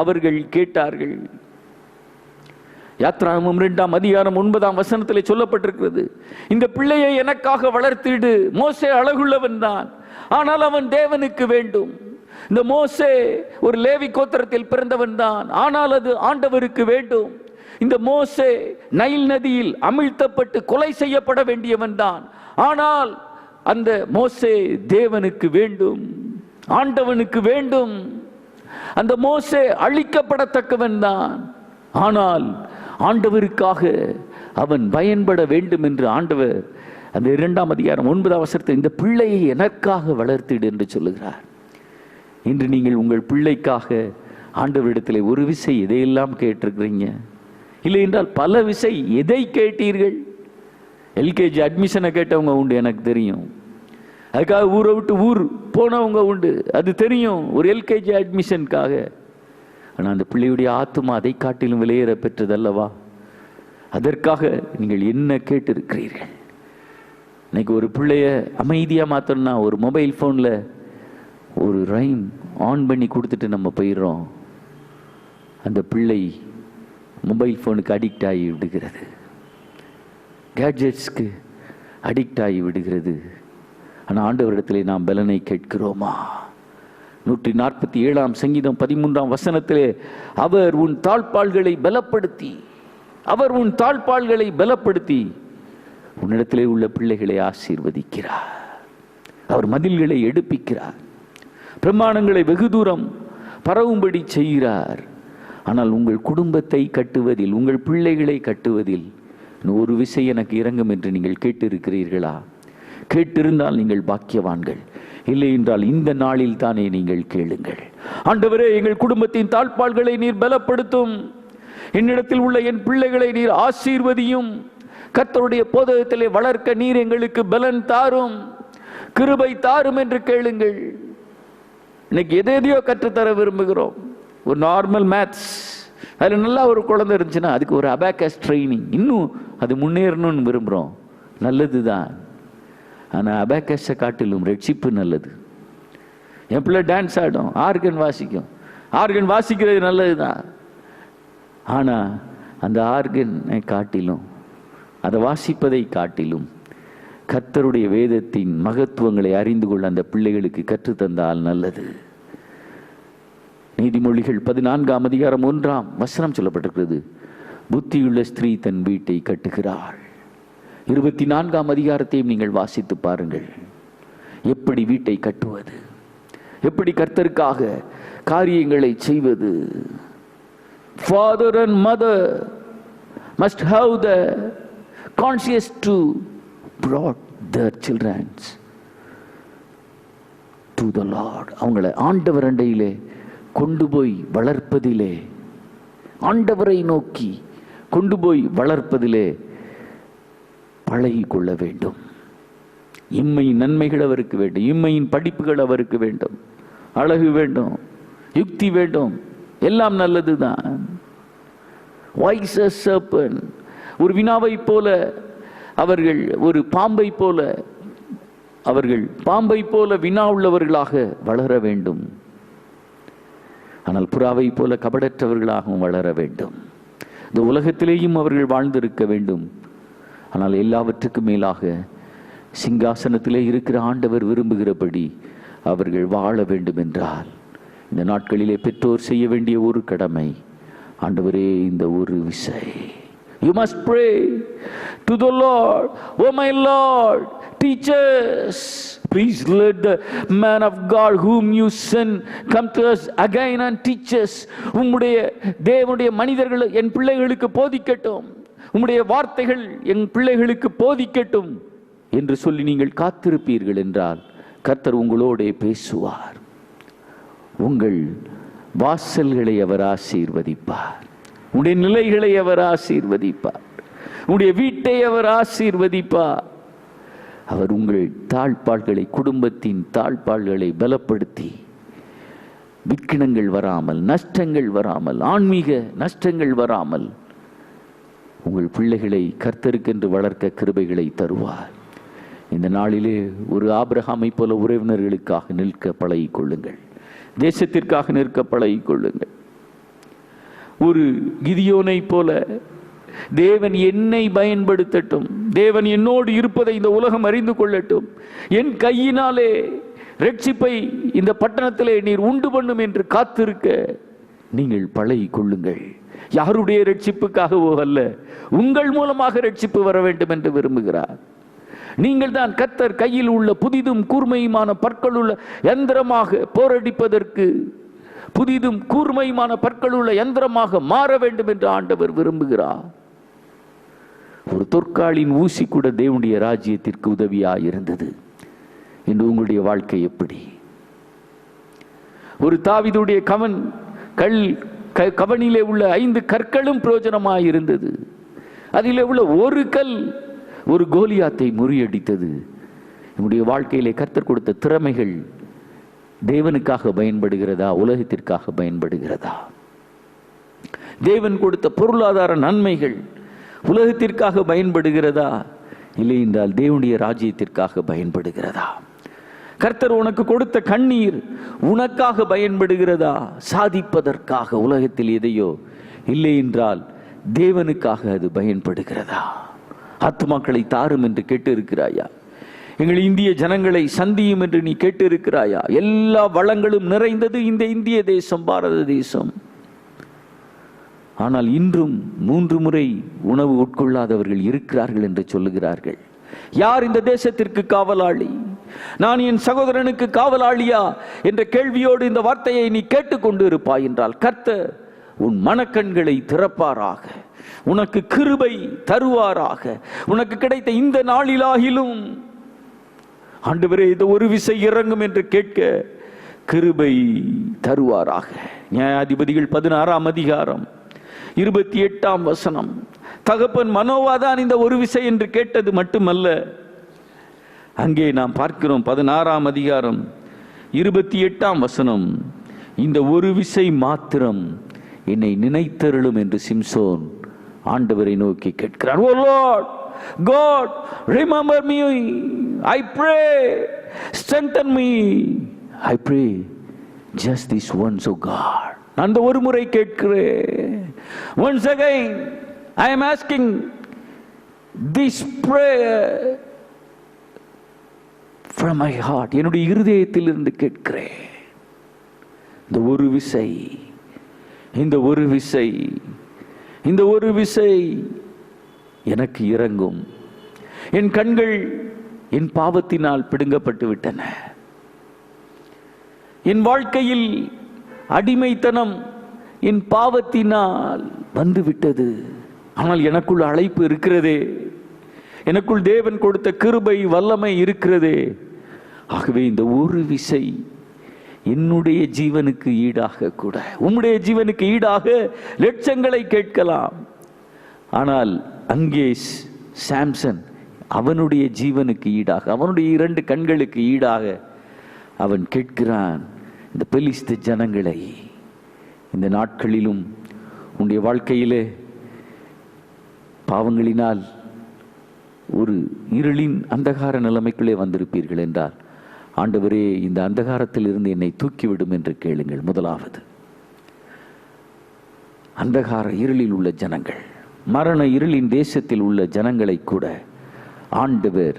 அவர்கள் கேட்டார்கள். யாத்ராகமம் 2ஆம் அதிகாரம் 9ஆம் வசனத்திலே சொல்லப்பட்டிருக்கிறது, இந்த பிள்ளையை எனக்காக வளர்த்திடு. மோசே அழகுள்ளவன் தான், ஆனால் அவன் தேவனுக்கு வேண்டும். இந்த மோசே ஒரு லேவி கோத்திரத்தில் பிறந்தவன் தான், ஆனால் அது ஆண்டவருக்கு வேண்டும். இந்த மோசே நைல் நதியில் அமிழ்த்தப்பட்டு கொலை செய்யப்பட வேண்டியவன் தான், ஆனால் அந்த மோசே தேவனுக்கு வேண்டும், ஆண்டவனுக்கு வேண்டும். அந்த மோசே அழிக்கப்படத்தக்கவன் தான், ஆனால் ஆண்டவருக்காக அவன் பயன்பட வேண்டும் என்று ஆண்டவர் அந்த 2ஆம் அதிகாரம் 9ஆம் வசனத்தில் இந்த பிள்ளையை எனக்காக வளர்த்திடு என்று சொல்லுகிறார். இன்று நீங்கள் உங்கள் பிள்ளைக்காக ஆண்டவரிடத்தில் ஒரு விசை எதையெல்லாம் கேட்டிருக்கிறீங்க? இல்லை என்றால் பல விசை எதை கேட்டீர்கள்? எல்கேஜி அட்மிஷனை கேட்டவங்க உண்டு, எனக்கு தெரியும். அதுக்காக ஊரை விட்டு ஊர் போனவங்க உண்டு, அது தெரியும், ஒரு எல்கேஜி அட்மிஷனுக்காக. ஆனால் அந்த பிள்ளையுடைய ஆத்துமா அதை காட்டிலும் விலையேற பெற்றதல்லவா? அதற்காக நீங்கள் என்ன கேட்டிருக்கிறீர்கள்? இன்னைக்கு ஒரு பிள்ளைய அமைதியாக மாற்றணும்னா ஒரு மொபைல் ஃபோனில் ஒரு ரைம் ஆன் பண்ணி கொடுத்துட்டு நம்ம போயிடுறோம். அந்த பிள்ளை மொபைல் ஃபோனுக்கு அடிக்ட் ஆகி விடுகிறது, கேட்ஜெட்ஸ்க்கு அடிக்ட் ஆகி விடுகிறது. ஆனால் ஆண்டவரிடத்திலே நாம் பலனை கேட்கிறோமா? 147ஆம் சங்கீதம் 13ஆம் வசனத்திலே அவர் உன் தாழ்பாள்களை பலப்படுத்தி, அவர் உன் தாழ்பாள்களை பலப்படுத்தி உன்னிடத்திலே உள்ள பிள்ளைகளை ஆசீர்வதிக்கிறார். அவர் மதில்களை எடுப்பிக்கிறார், பிரமாணங்களை வெகு தூரம் பரவும்படி செய்கிறார். ஆனால் உங்கள் குடும்பத்தை கட்டுவதில், உங்கள் பிள்ளைகளை கட்டுவதில் ஒரு விசை எனக்கு இறங்கும் என்று நீங்கள் கேட்டிருக்கிறீர்களா? கேட்டிருந்தால் நீங்கள் பாக்கியவான்கள். இல்லை என்றால் இந்த நாளில் தானே நீங்கள் கேளுங்கள். ஆண்டவரே, எங்கள் குடும்பத்தின் தாழ்பாள்களை நீர் பலப்படுத்தும், என்னிடத்தில் உள்ள என் பிள்ளைகளை நீர் ஆசீர்வதியும், கர்த்தருடைய போதகத்திலே வளர்க்க நீர் எங்களுக்கு பலன் தாரும், கிருபை தாரும் என்று கேளுங்கள். இன்னைக்கு எதையோ கற்றுத்தர விரும்புகிறோம். ஒரு நார்மல் மேத்ஸ், அதில் நல்லா ஒரு குழந்தை இருந்துச்சுன்னா அதுக்கு ஒரு அபாக்கஸ் ட்ரைனிங், இன்னும் அது முன்னேறணும்னு விரும்புகிறோம். நல்லது தான், ஆனால் அபாக்கஸை காட்டிலும் ரட்சிப்பு நல்லது. என் பிள்ளை டான்ஸ் ஆடும், ஆர்கன் வாசிக்கும், ஆர்கன் வாசிக்கிறது நல்லது தான். ஆனால் அந்த ஆர்கனை காட்டிலும், அதை வாசிப்பதை காட்டிலும் கர்த்தருடைய வேதத்தின் மகத்துவங்களை அறிந்து கொள்ள அந்த பிள்ளைகளுக்கு கற்றுத்தந்தால் நல்லது. நீதிமொழிகள் 14ஆம் அதிகாரம் 1ஆம் வசனம் சொல்லப்பட்டிருக்கிறது, புத்தியுள்ள ஸ்திரீ தன் வீட்டை கட்டுகிறாள். 24ஆம் அதிகாரத்தையும் நீங்கள் வாசித்து பாருங்கள். எப்படி வீட்டை கட்டுவது, எப்படி கர்த்தருக்காக காரியங்களை செய்வது. Father and mother must have the conscience to brought their children to the Lord. அவங்களை ஆண்டவர் அண்டையிலே கொண்டு போய் வளர்ப்பதிலே, ஆண்டவரை நோக்கி கொண்டு போய் வளர்ப்பதிலே பழகி கொள்ள வேண்டும். இம்மையின் நன்மைகள் அவருக்கு வேண்டும், இம்மையின் படிப்புகள் அவருக்கு வேண்டும், அழகு வேண்டும், யுக்தி வேண்டும், எல்லாம் நல்லதுதான். Wise as serpent, ஒரு வினாவை போல அவர்கள், ஒரு பாம்பை போல அவர்கள், பாம்பை போல வினா உள்ளவர்களாக வளர வேண்டும். ஆனால் புறாவை போல கபடற்றவர்களாகவும் வளர வேண்டும். இந்த உலகத்திலேயும் அவர்கள் வாழ்ந்திருக்க வேண்டும். ஆனால் எல்லாவற்றுக்கும் மேலாக சிங்காசனத்திலே இருக்கிற ஆண்டவர் விரும்புகிறபடி அவர்கள் வாழ வேண்டும் என்றால் இந்த நாட்களிலே பெற்றோர் செய்ய வேண்டிய ஒரு கடமை, ஆண்டவரே இந்த ஒரு விசை. You must pray to the Lord, oh my Lord, teach us. Please let the man of God whom you send come to us again and teach us. உம்முடைய தேவனுடைய மனிதர்கள் என் பிள்ளைகளுக்கு போதிக்கட்டும், உம்முடைய வார்த்தைகள் என் பிள்ளைகளுக்கு போதிக்கட்டும் என்று சொல்லி நீங்கள் காத்திருப்பீர்கள் என்றால் கர்த்தர் உங்களோடே பேசுவார். உங்கள் வாசல்களை அவர் ஆசீர்வதிப்பார், உடைய நிலைகளை அவர் ஆசீர்வதிப்பார், உடைய வீட்டை அவர் ஆசீர்வதிப்பார். அவர் உங்கள் தாழ்பாள்களை, குடும்பத்தின் தாழ்பாள்களை பலப்படுத்தி விக்கினங்கள் வராமல், நஷ்டங்கள் வராமல், ஆன்மீக நஷ்டங்கள் வராமல் உங்கள் பிள்ளைகளை கர்த்தருக்கென்று வளர்க்க கிருபைகளை தருவார். இந்த நாளிலே ஒரு ஆபிரகாமை போல உறவினர்களுக்காக நிற்க பழகிக் கொள்ளுங்கள், தேசத்திற்காக நிற்க பழகிக் கொள்ளுங்கள். ஒரு கிதியோனை போல தேவன் என்னை பயன்படுத்தட்டும், தேவன் என்னோடு இருப்பதை இந்த உலகம் அறிந்து கொள்ளட்டும், என் கையினாலே ரட்சிப்பை இந்த பட்டணத்திலே நீர் உண்டு பண்ணும் என்று காத்திருக்க நீங்கள் பழகிக் கொள்ளுங்கள். யாருடைய ரட்சிப்புக்காகவோ அல்ல, உங்கள் மூலமாக ரட்சிப்பு வர வேண்டும் என்று விரும்புகிறார். நீங்கள் தான் கர்த்தர் கையில் உள்ள புதிதும் கூர்மையுமான பற்கள் உள்ள யந்திரமாக போரடிப்பதற்கு, புதிதும் கூர்மையுமான பற்கள் உள்ள யந்திரமாக மாற வேண்டும் என்று ஆண்டவர் விரும்புகிறார். ஒரு தொற்காலின் ஊசி கூட தேவனுடைய ராஜ்யத்திற்கு உதவியாக இருந்தது. இன்று உங்களுடைய வாழ்க்கை எப்படி? ஒரு தாவீதுடைய கவனிலே உள்ள 5 கற்களும் பிரயோஜனமாய் இருந்தது. அதிலே உள்ள ஒரு கல் ஒரு கோலியாத்தை முறியடித்தது. நம்முடைய வாழ்க்கையிலே கர்த்தர் கொடுத்த திறமைகள் தேவனுக்காக பயன்படுகிறதா, உலகத்திற்காக பயன்படுகிறதா? தேவன் கொடுத்த பொருளாதார நன்மைகள் உலகத்திற்காக பயன்படுகிறதா, இல்லை என்றால் தேவனுடைய ராஜ்யத்திற்காக பயன்படுகிறதா? கர்த்தர் உனக்கு கொடுத்த கண்ணீர் உனக்காக பயன்படுகிறதா, சாதிப்பதற்காக உலகத்தில் எதையோ, இல்லை என்றால் தேவனுக்காக அது பயன்படுகிறதா? ஆத்துமாக்களை தாரும் என்று கேட்டு இருக்கிறாயா? எங்கள் இந்திய ஜனங்களை சந்தியும் என்று நீ கேட்டு இருக்கிறாயா? எல்லா வளங்களும் நிறைந்தது இந்த இந்திய தேசம், பாரத தேசம். ஆனால் இன்றும் 3 முறை உணவு உட்கொள்ளாதவர்கள் இருக்கிறார்கள் என்று சொல்லுகிறார்கள். யார் இந்த தேசத்திற்கு காவலாளி? நான் என் சகோதரனுக்கு காவலாளியா என்ற கேள்வியோடு இந்த வார்த்தையை நீ கேட்டுக்கொண்டு இருப்பாய் என்றால் கர்த்தர் உன் மனக்கண்களை திறப்பாராக, உனக்கு கிருபை தருவாராக. உனக்கு கிடைத்த இந்த நாளிலாகிலும் ஆண்டவரே இந்த ஒரு விசை இறங்கும் என்று கேட்க கிருபை தருவாராக. நியாயாதிபதிகள் 16ஆம் அதிகாரம் 28ஆம் வசனம். தகப்பன் மனோவாதான் இந்த ஒரு விசை என்று கேட்டது மட்டுமல்ல, அங்கே நாம் பார்க்கிறோம் 16ஆம் அதிகாரம் 28ஆம் வசனம், இந்த ஒரு விசை மாத்திரம் என்னை நினைத்தருளும் என்று சிம்சோன் ஆண்டவரை நோக்கி கேட்கிறார். ஓ Lord God, remember me, I pray, strengthen me, I pray just this once, oh God. நான் அந்த ஒரு முறை கேட்கிறேன். Once again I am asking this prayer from my heart. என்னுடைய இருதயத்தில் இருந்து கேட்கிறேன். இந்த ஒரு விசை, இந்த ஒரு விசை, இந்த ஒரு விசை எனக்கு இறங்கும். என் கண்கள் என் பாவத்தினால் பிடுங்கப்பட்டு விட்டன. என் வாழ்க்கையில் அடிமைத்தனம் என் பாவத்தினால் வந்துவிட்டது. ஆனால் எனக்குள் அழைப்பு இருக்கிறதே, எனக்குள் தேவன் கொடுத்த கிருபை வல்லமை இருக்கிறதே. ஆகவே இந்த ஒரு விசை என்னுடைய ஜீவனுக்கு ஈடாக கூட, உம்முடைய ஜீவனுக்கு ஈடாக லட்சங்களை கேட்கலாம். ஆனால் அங்கே சாம்சன் அவனுடைய ஜீவனுக்கு ஈடாக, அவனுடைய 2 கண்களுக்கு ஈடாக அவன் கேட்கிறான், இந்த பெலிஸ்து ஜனங்களை. இந்த நாட்களிலும் உன்னுடைய வாழ்க்கையிலே பாவங்களினால் ஒரு இருளின் அந்தகார நிலைமைக்குள்ளே வந்திருப்பீர்கள் என்றால், ஆண்டவரே இந்த அந்தகாரத்தில் இருந்து என்னை தூக்கிவிடும் என்று கேளுங்கள். முதலாவது, அந்தகார இருளில் உள்ள ஜனங்கள், மரண இருளின் தேசத்தில் உள்ள ஜனங்களை கூட ஆண்டவர்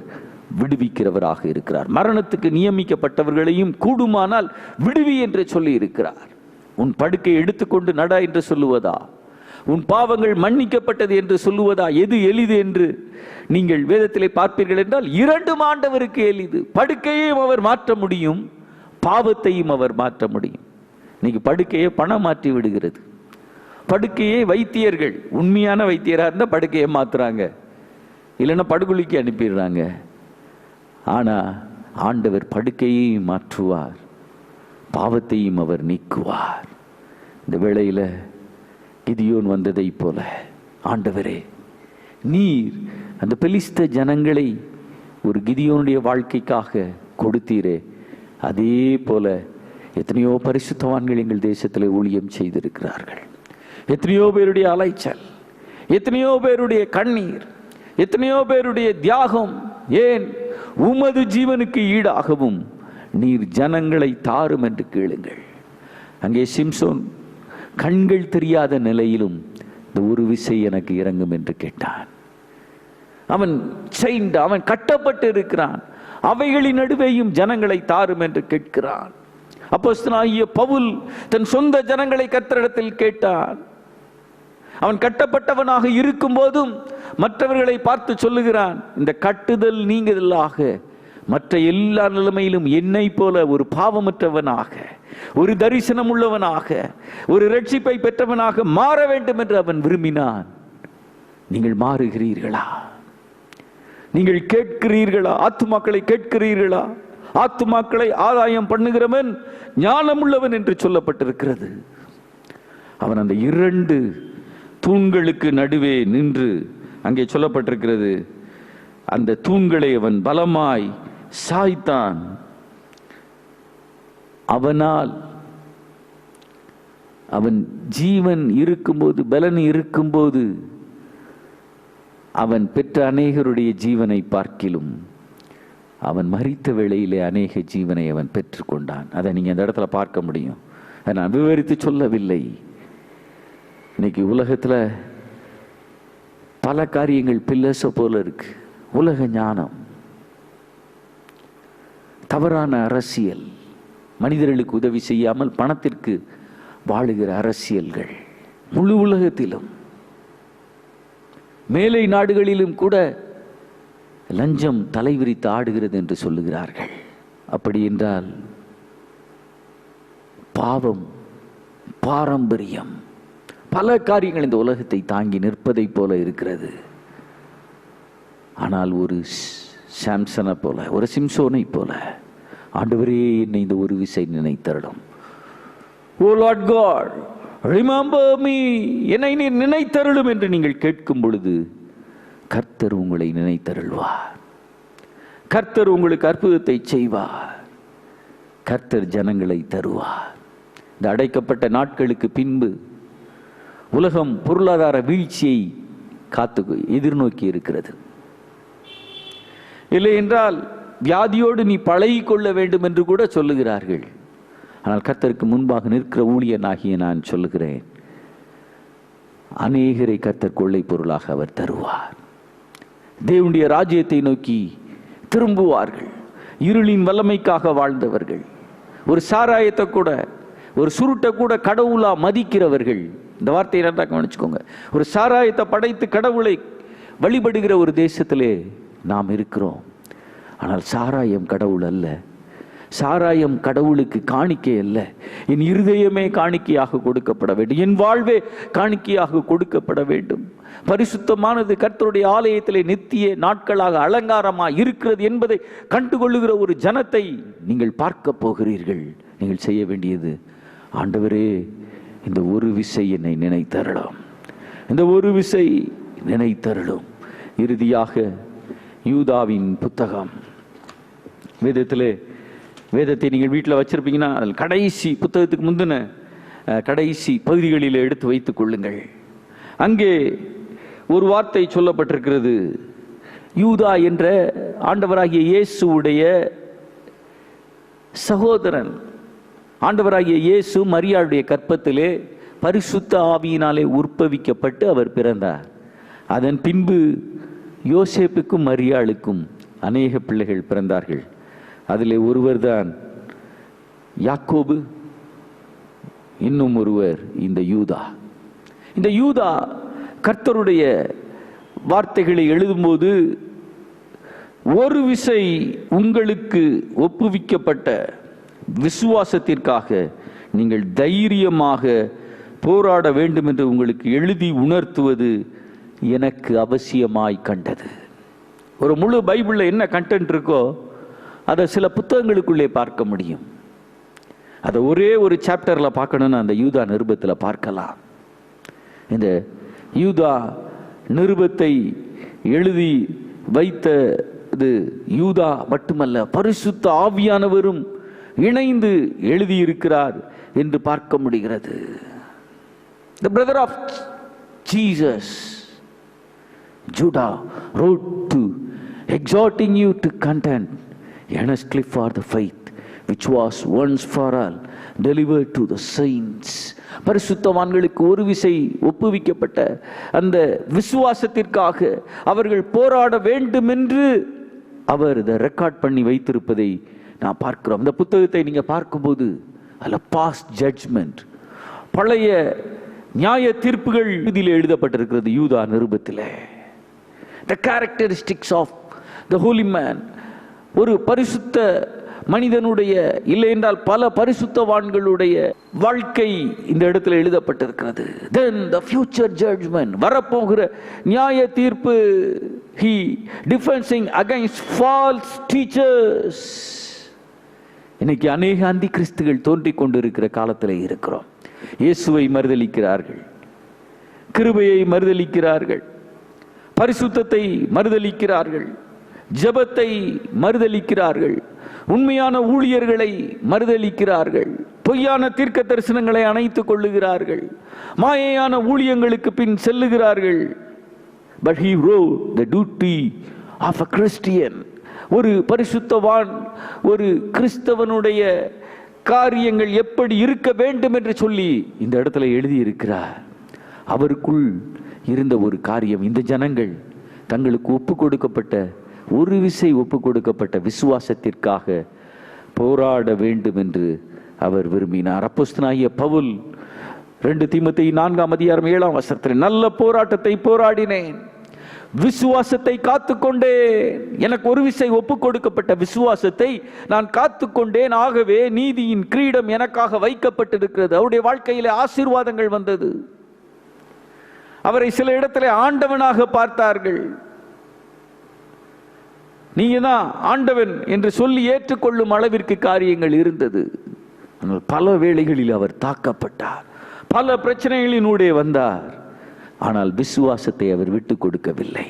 விடுவிக்கிறவராக இருக்கிறார். மரணத்துக்கு நியமிக்கப்பட்டவர்களையும் கூடுமானால் விடுவி என்று சொல்லி இருக்கிறார். உன் படுக்கையை எடுத்துக்கொண்டு நட என்று சொல்லுவதா, உன் பாவங்கள் மன்னிக்கப்பட்டது என்று சொல்லுவதா, எது எளிது என்று நீங்கள் வேதத்திலே பார்ப்பீர்கள் என்றால் 2 ஆண்டவருக்கு எளிது. படுக்கையையும் அவர் மாற்ற முடியும், பாவத்தையும் அவர் மாற்ற முடியும். இன்னைக்கு படுக்கையை பணம் மாற்றி விடுகிறது. படுக்கையை வைத்தியர்கள், உண்மையான வைத்தியராக இருந்தால் படுக்கையை மாற்றுறாங்க, இல்லைன்னா படுகொலிக்கு அனுப்பிடுறாங்க. ஆனால் ஆண்டவர் படுக்கையை மாற்றுவார், பாவத்தையும் அவர் நீக்குவார். இந்த வேளையில் கிதியோன் வந்ததை போல, ஆண்டவரே நீர் அந்த பெலிஸ்த ஜனங்களை ஒரு கிதியோனுடைய வாழ்க்கைக்காக கொடுத்தீரே, அதே போல எத்தனையோ பரிசுத்தவான்கள் எங்கள் தேசத்தில் ஊழியம் செய்திருக்கிறார்கள். எத்தனையோ பேருடைய அலைச்சல், எத்தனையோ பேருடைய கண்ணீர், எத்தனையோ பேருடைய தியாகம், ஏன் உமது ஜீவனுக்கு ஈடாகவும் நீர் ஜனங்களை தாரும் என்று கேளுங்கள். அங்கே சிம்சோன் கண்கள் தெரியாத நிலையிலும் இந்த ஒரு விசை எனக்கு இறங்கும் என்று கேட்டான். அவன் செயின்ட், அவன் கட்டப்பட்டு இருக்கிறான். அவைகளின் நடுவேயும் ஜனங்களை தாரும் என்று கேட்கிறான். அப்போஸ்தலனாகிய பவுல் தன் சொந்த ஜனங்களை கர்த்தரிடத்தில் கேட்டான். அவன் கட்டப்பட்டவனாக இருக்கும் போதும் மற்றவர்களை பார்த்து சொல்லுகிறான், இந்த கட்டுதல் நீங்குதலாக மற்ற எல்லா நிலைமையிலும் என்னை போல ஒரு பாவமற்றவனாக, ஒரு தரிசனம் உள்ளவனாக, ஒரு இரட்சிப்பை பெற்றவனாக மாற வேண்டும் என்று அவன் விரும்பினான். நீங்கள் மாறுகிறீர்களா? நீங்கள் கேட்கிறீர்களா? ஆத்துமாக்களை கேட்கிறீர்களா? ஆத்துமாக்களை ஆதாயம் பண்ணுகிறவன் ஞானம் உள்ளவன் என்று சொல்லப்பட்டிருக்கிறது. அவன் அந்த இரண்டு தூண்களுக்கு நடுவே நின்று, அங்கே சொல்லப்பட்டிருக்கிறது, அந்த தூண்களை அவன் பலமாய் சாய்த்தான். அவனால் அவன் ஜீவன் இருக்கும்போது, பலன் இருக்கும்போது அவன் பெற்ற அநேகருடைய ஜீவனை பார்க்கிலும் அவன் மரித்த வேளையிலே அநேக ஜீவனை அவன் பெற்றுக்கொண்டான். அதை நீங்க அந்த இடத்துல பார்க்க முடியும். நான் விவரித்து சொல்லவில்லை. இன்னைக்கு உலகத்துல பல காரியங்கள் பில்லர்ஸ போல இருக்கு. உலக ஞானம், தவறான அரசியல், மனிதர்களுக்கு உதவி செய்யாமல் பணத்திற்கு வாழுகிற அரசியல்கள் முழு உலகத்திலும், மேலை நாடுகளிலும் கூட லஞ்சம் தலைவிரித்து ஆடுகிறது என்று சொல்லுகிறார்கள். அப்படி என்றால் பாவம், பாரம்பரியம், பல காரியங்கள் இந்த உலகத்தை தாங்கி நிற்பதை போல இருக்கிறது. ஆனால் ஒரு சாம்சனை போல, ஒரு சிம்சோனை போல, ஆண்டவரே என்னை இந்த ஒரு விசை நினைத்தருளும். ஓ லார்ட் காட், ரிமெம்பர் மீ, என்னை நீ நினைத்தருளும் என்று நீங்கள் கேட்கும் பொழுது கர்த்தர் உங்களை நினைத்தருள்வார். கர்த்தர் உங்களுக்கு அற்புதத்தை செய்வார். கர்த்தர் ஜனங்களை தருவார். இந்த அடைக்கப்பட்ட நாட்களுக்கு பின்பு உலகம் பொருளாதார வீழ்ச்சியை காத்து எதிர்நோக்கி இருக்கிறது. இல்லை என்றால் வியாதியோடு நீ பழகி கொள்ள வேண்டும் என்று கூட சொல்லுகிறார்கள். ஆனால் கர்த்தருக்கு முன்பாக நிற்கிற ஊழியனாகிய நான் சொல்லுகிறேன், அநேகரை கர்த்தர் கொள்ளை பொருளாக அவர் தருவார். தேவனுடைய ராஜ்யத்தை நோக்கி திரும்புவார்கள். இருளின் வல்லமைக்காக வாழ்ந்தவர்கள், ஒரு சாராயத்தை கூட, ஒரு சுருட்டை கூட கடவுளா மதிக்கிறவர்கள், இந்த வார்த்தையை நல்லா கவனிச்சுக்கோங்க. ஒரு சாராயத்தை படைத்து கடவுளை வழிபடுகிற ஒரு தேசத்திலே நாம் இருக்கிறோம். ஆனால் சாராயம் கடவுள் அல்ல. சாராயம் கடவுளுக்கு காணிக்கை அல்ல. என் இருதயமே காணிக்கையாக கொடுக்கப்பட வேண்டும். என் வாழ்வே காணிக்கையாக கொடுக்கப்பட வேண்டும். பரிசுத்தமானது கர்த்தருடைய ஆலயத்திலே நித்திய நாட்களாக அலங்காரமாக இருக்கிறது என்பதை கண்டுகொள்ளுகிற ஒரு ஜனத்தை நீங்கள் பார்க்க போகிறீர்கள். நீங்கள் செய்ய வேண்டியது, ஆண்டவரே இந்த ஒரு விசை என்னை நினைத்தருளும், இந்த ஒரு விசை நினைத்தருளும். இறுதியாக யூதாவின் புத்தகம், வேதத்தை நீங்கள் வீட்டில் வச்சிருப்பீங்கன்னா அதில் கடைசி புத்தகத்துக்கு முந்தின கடைசி பகுதிகளில் எடுத்து வைத்துக் கொள்ளுங்கள். அங்கே ஒரு வார்த்தை சொல்லப்பட்டிருக்கிறது. யூதா என்ற ஆண்டவராகிய இயேசுவுடைய சகோதரன். ஆண்டவராகிய இயேசு மரியாளுடைய கற்பத்திலே பரிசுத்த ஆவியினாலே உற்பவிக்கப்பட்டு அவர் பிறந்தார். அதன் பின்பு யோசேப்புக்கும் மரியாளுக்கும் அநேக பிள்ளைகள் பிறந்தார்கள். அதிலே ஒருவர் தான் யாக்கோபு, இன்னும் ஒருவர் இந்த யூதா. இந்த யூதா கர்த்தருடைய வார்த்தைகளை எழுதும்போது, ஒரு விசை உங்களுக்கு ஒப்புவிக்கப்பட்ட விசுவாசத்திற்காக நீங்கள் தைரியமாக போராட வேண்டும் என்று உங்களுக்கு எழுதி உணர்த்துவது எனக்கு அவசியமாய் கண்டது. ஒரு முழு பைபிளில் என்ன கண்டென்ட் இருக்கோ அதை சில புத்தகங்களுக்குள்ளே பார்க்க முடியும். அதை ஒரே ஒரு சாப்டரில் பார்க்கணுன்னு அந்த யூதா நிருபத்தில் பார்க்கலாம். இந்த யூதா நிருபத்தை எழுதி வைத்தது யூதா மட்டுமல்ல, பரிசுத்த ஆவியானவரும் இணைந்து எழுதியிருக்கிறார் என்று பார்க்க முடிகிறது. The brother of Jesus, Judah, wrote to exhorting you to contend earnestly for the faith which was once for all delivered to the saints. பரிசுத்தவான்களுக்கு ஒரு விசை ஒப்புவிக்கப்பட்ட அந்த விசுவாசத்திற்காக அவர்கள் போராட வேண்டும் என்று அவர் இதை ரெக்கார்ட் பண்ணி வைத்திருப்பதை நான் பார்க்கிறோம். இந்த புத்தகத்தை நீங்க பார்க்கும்போது அல்ல பாஸ்ட் ஜட்ஜ்மெண்ட், பழைய நியாய தீர்ப்புகள் இதில் எழுதப்பட்டிருக்கிறது. யூதா நிருபத்தில் the characteristics of the holy man, ஒரு பரிசுத்த மனிதனுடைய, இல்லை என்றால் பல பரிசுத்தவான்களுடைய வாழ்க்கை இந்த இடத்துல எழுதப்பட்டிருக்கிறது. then the future judgment, வரப்போகிற நியாய தீர்ப்பு. he defending against false teachers. இன்னைக்கு அநேக அந்தி கிறிஸ்துகள் தோன்றிக் கொண்டிருக்கிற காலத்தில் இருக்கிறோம். இயேசுவை மறுதலிக்கிறார்கள், கிருபையை மறுதலிக்கிறார்கள், பரிசுத்தத்தை மறுதலிக்கிறார்கள், ஜெபத்தை மறுதலிக்கிறார்கள், உண்மையான ஊழியர்களை மறுதலிக்கிறார்கள், பொய்யான தீர்க்க தரிசனங்களை அணைத்துக் கொள்ளுகிறார்கள், மாயையான ஊழியங்களுக்கு பின் செல்லுகிறார்கள். But he wrote the duty of a Christian. ஒரு பரிசுத்தவான், ஒரு கிறிஸ்தவனுடைய காரியங்கள் எப்படி இருக்க வேண்டும் என்று சொல்லி இந்த இடத்துல எழுதியிருக்கிறார். அவருக்குள் இருந்த ஒரு காரியம், இந்த ஜனங்கள் தங்களுக்கு ஒப்பு கொடுக்கப்பட்ட ஒரு விசை ஒப்பு கொடுக்கப்பட்ட விசுவாசத்திற்காக போராட வேண்டும் என்று அவர் விரும்பினார். அப்போஸ்தலனாகிய பவுல் 2 தீமோத்தேயு 4:7 நல்ல போராட்டத்தை போராடினேன், விசுவாசத்தை காத்துக்கொண்டேன். எனக்கு ஒரு விசை ஒப்பு கொடுக்கப்பட்ட விசுவாசத்தை நான் காத்துக்கொண்டேன், ஆகவே நீதியின் கிரீடம் எனக்காக வைக்கப்பட்டிருக்கிறது. அவருடைய வாழ்க்கையிலே ஆசீர்வாதங்கள் வந்தது. அவரை சில இடத்துல ஆண்டவனாக பார்த்தார்கள். நீங்க தான் ஆண்டவன் என்று சொல்லி ஏற்றுக்கொள்ளும் அளவிற்கு காரியங்கள் இருந்தது. ஆனால் பல வேளைகளில் அவர் தாக்கப்பட்டார், பல பிரச்சனைகளினூடே வந்தார். ஆனால் விசுவாசத்தை அவர் விட்டு கொடுக்கவில்லை.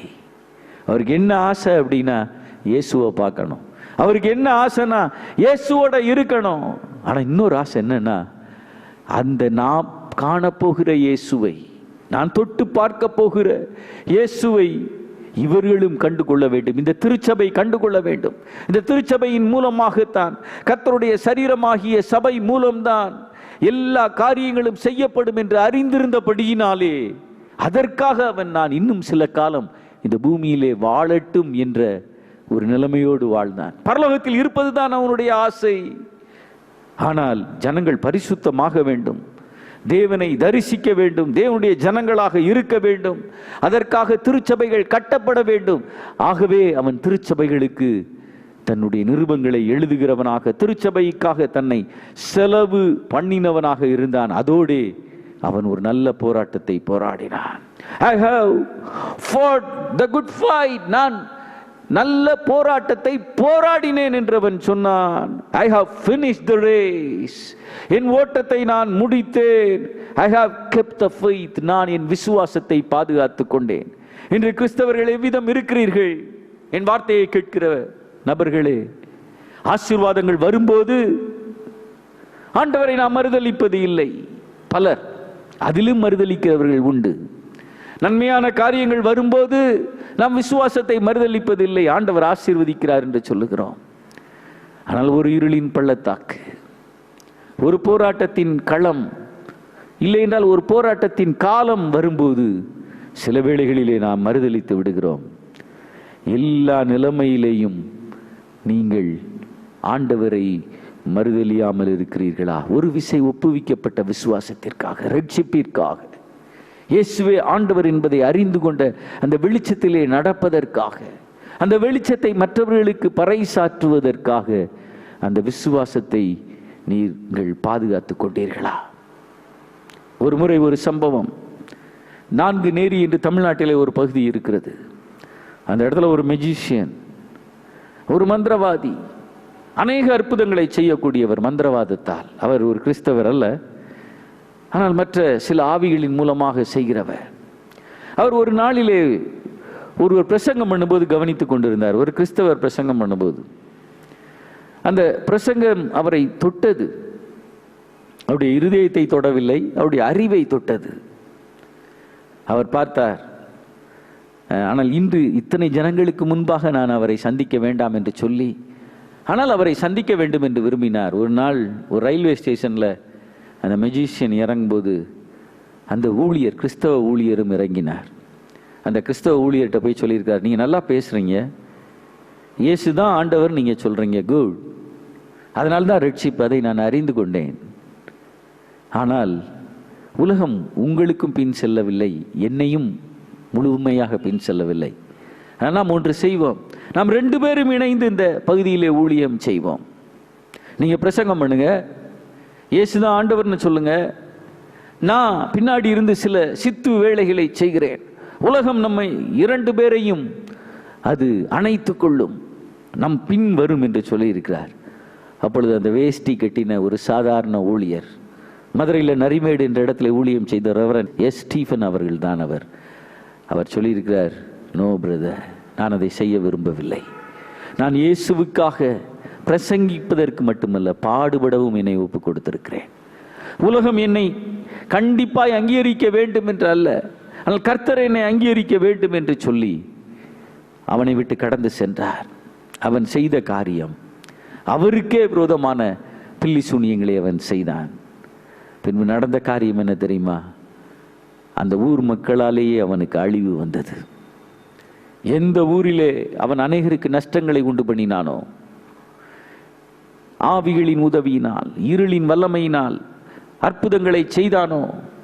அவருக்கு என்ன ஆசை அப்படின்னா இயேசுவை பார்க்கணும். அவருக்கு என்ன ஆசைனா இயேசுவோட இருக்கணும். ஆனால் இன்னொரு ஆசை என்னன்னா, அந்த நான் காணப்போகிற இயேசுவை, நான் தொட்டு பார்க்க போகிற இயேசுவை இவர்களும் கண்டுகொள்ள வேண்டும், இந்த திருச்சபை கண்டுகொள்ள வேண்டும். இந்த திருச்சபையின் மூலமாகத்தான், கர்த்தருடைய சரீரமாகிய சபை மூலம்தான் எல்லா காரியங்களும் செய்யப்படும் என்று அறிந்திருந்தபடியினாலே அதற்காக அவன் நான் இன்னும் சில காலம் இந்த பூமியிலே வாழட்டும் என்ற ஒரு நிலைமையோடு வாழ்ந்தான். பரலோகத்தில் இருப்பதுதான் அவனுடைய ஆசை. ஆனால் ஜனங்கள் பரிசுத்தமாக வேண்டும், தேவனை தரிசிக்க வேண்டும், தேவனுடைய ஜனங்களாக இருக்க வேண்டும், அதற்காக திருச்சபைகள் கட்டப்பட வேண்டும். ஆகவே அவன் திருச்சபைகளுக்கு தன்னுடைய நிருபங்களை எழுதுகிறவனாக, திருச்சபைக்காக தன்னை செலவு பண்ணினவனாக இருந்தான். அதோடு அவன் ஒரு நல்ல போராட்டத்தை போராடினான். I have fought the good fight, நான் நல்ல போராட்டத்தை போராடினேன் என்றவன் சொன்னான். I have finished the race, என் ஓட்டத்தை நான் முடித்தேன். I have kept the faith, நான் என் விசுவாசத்தை பாதுகாத்துக் கொண்டேன். இன்று கிறிஸ்தவர்கள் எவ்விதம் இருக்கிறீர்கள்? என் வார்த்தையை கேட்கிற நபர்களே, ஆசீர்வாதங்கள் வரும்போது ஆண்டவரை நாம் மறுதலிப்பது இல்லை. பலர் அதிலும் மறுதலிக்கிறவர்கள் உண்டு. நன்மையான காரியங்கள் வரும்போது நாம் விசுவாசத்தை மறுதலிப்பதில்லை, ஆண்டவர் ஆசீர்வதிக்கிறார் என்று சொல்லுகிறோம். ஆனால் ஒரு இருளின் பள்ளத்தாக்கு, ஒரு போராட்டத்தின் களம், இல்லை என்றால் ஒரு போராட்டத்தின் காலம் வரும்போது சில வேளைகளிலே நாம் மறுதலித்து விடுகிறோம். எல்லா நிலைமையிலேயும் நீங்கள் ஆண்டவரை மறுதலியாமல் இருக்கிறீர்களா? ஒரு விசை ஒப்புவிக்கப்பட்ட விசுவாசத்திற்காக, ரட்சிப்பிற்காக, இயேசுவே ஆண்டவர் என்பதை அறிந்து கொண்ட அந்த வெளிச்சத்திலே நடப்பதற்காக, அந்த வெளிச்சத்தை மற்றவர்களுக்கு பறைசாற்றுவதற்காக அந்த விசுவாசத்தை நீங்கள் பாதுகாத்துக் கொண்டீர்களா? ஒரு முறை ஒரு சம்பவம், 4 நேரி என்று தமிழ்நாட்டிலே ஒரு பகுதி இருக்கிறது. அந்த இடத்துல ஒரு மெஜிஷியன், ஒரு மந்திரவாதி, அநேக அற்புதங்களை செய்யக்கூடியவர் மந்திரவாதத்தால். அவர் ஒரு கிறிஸ்தவர் அல்ல, ஆனால் மற்ற சில ஆவிகளின் மூலமாக செய்கிறவர். அவர் ஒரு நாளிலே ஒருவர் பிரசங்கம் பண்ணும்போது கவனித்துக் கொண்டிருந்தார். ஒரு கிறிஸ்தவர் பிரசங்கம் பண்ணும்போது அந்த பிரசங்கம் அவரை தொட்டது. அவருடைய இருதயத்தை தொடவில்லை, அவருடைய அறிவை தொட்டது. அவர் பார்த்தார், ஆனால் இன்று இத்தனை ஜனங்களுக்கு முன்பாக நான் அவரை சந்திக்க வேண்டாம் என்று சொல்லி ஆனால் அவரை சந்திக்க வேண்டும் என்று விரும்பினார். ஒரு நாள் ஒரு ரயில்வே ஸ்டேஷனில் அந்த மெஜிஷியன் இறங்கும்போது அந்த ஊழியர், கிறிஸ்தவ ஊழியரும் இறங்கினார். அந்த கிறிஸ்தவ ஊழியர்கிட்ட போய் சொல்லியிருக்கார், நீங்கள் நல்லா பேசுகிறீங்க, இயேசு தான் ஆண்டவர் நீங்கள் சொல்கிறீங்க, குட், அதனால்தான் ரட்சிப்பு, அதை நான் அறிந்து கொண்டேன். ஆனால் உலகம் உங்களுக்கும் பின் செல்லவில்லை, என்னையும் முழுமையாக பின் செல்லவில்லை. ஆனால் நாம் ஒன்று செய்வோம், நாம் 2 பேரும் இணைந்து இந்த பகுதியிலே ஊழியம் செய்வோம். நீங்கள் பிரசங்கம் பண்ணுங்க, இயேசுதான் ஆண்டவர்னு சொல்லுங்க, நான் பின்னாடி இருந்து சில சித்து வேலைகளை செய்கிறேன். உலகம் நம்மை 2 பேரையும் அது அணைத்து கொள்ளும், நம் பின் வரும் என்று சொல்லி இருக்கிறார். அப்பொழுது அந்த வேஷ்டி கட்டின ஒரு சாதாரண ஊழியர், மதுரையில் நரிமேடு என்ற இடத்துல ஊழியம் செய்த ரெவரண்ட் எஸ். ஸ்டீஃபன் அவர்கள் தான் அவர் சொல்லியிருக்கிறார், நோ பிரதர், நான் அதை செய்ய விரும்பவில்லை. நான் இயேசுவுக்காக பிரசங்கிப்பதற்கு மட்டுமல்ல, பாடுபடவும் என்னை ஒப்பு கொடுத்திருக்கிறேன். உலகம் என்னை கண்டிப்பாய் அங்கீகரிக்க வேண்டும் என்று அல்ல, ஆனால் கர்த்தர் என்னை அங்கீகரிக்க வேண்டும் என்று சொல்லி அவனை விட்டு கடந்து சென்றார். அவன் செய்த காரியம், அவருக்கே விரோதமான பில்லி சூனியங்களை அவன் செய்தான். பின்பு நடந்த காரியம் என்ன தெரியுமா? அந்த ஊர் மக்களாலேயே அவனுக்கு அழிவு வந்தது. எந்த ஊரிலே அவன் அநேகருக்கு நஷ்டங்களை உண்டு பண்ணினானோ, ஆவிகளின் உதவியினால், இருளின் வல்லமையினால் அற்புதங்களை செய்தானோ,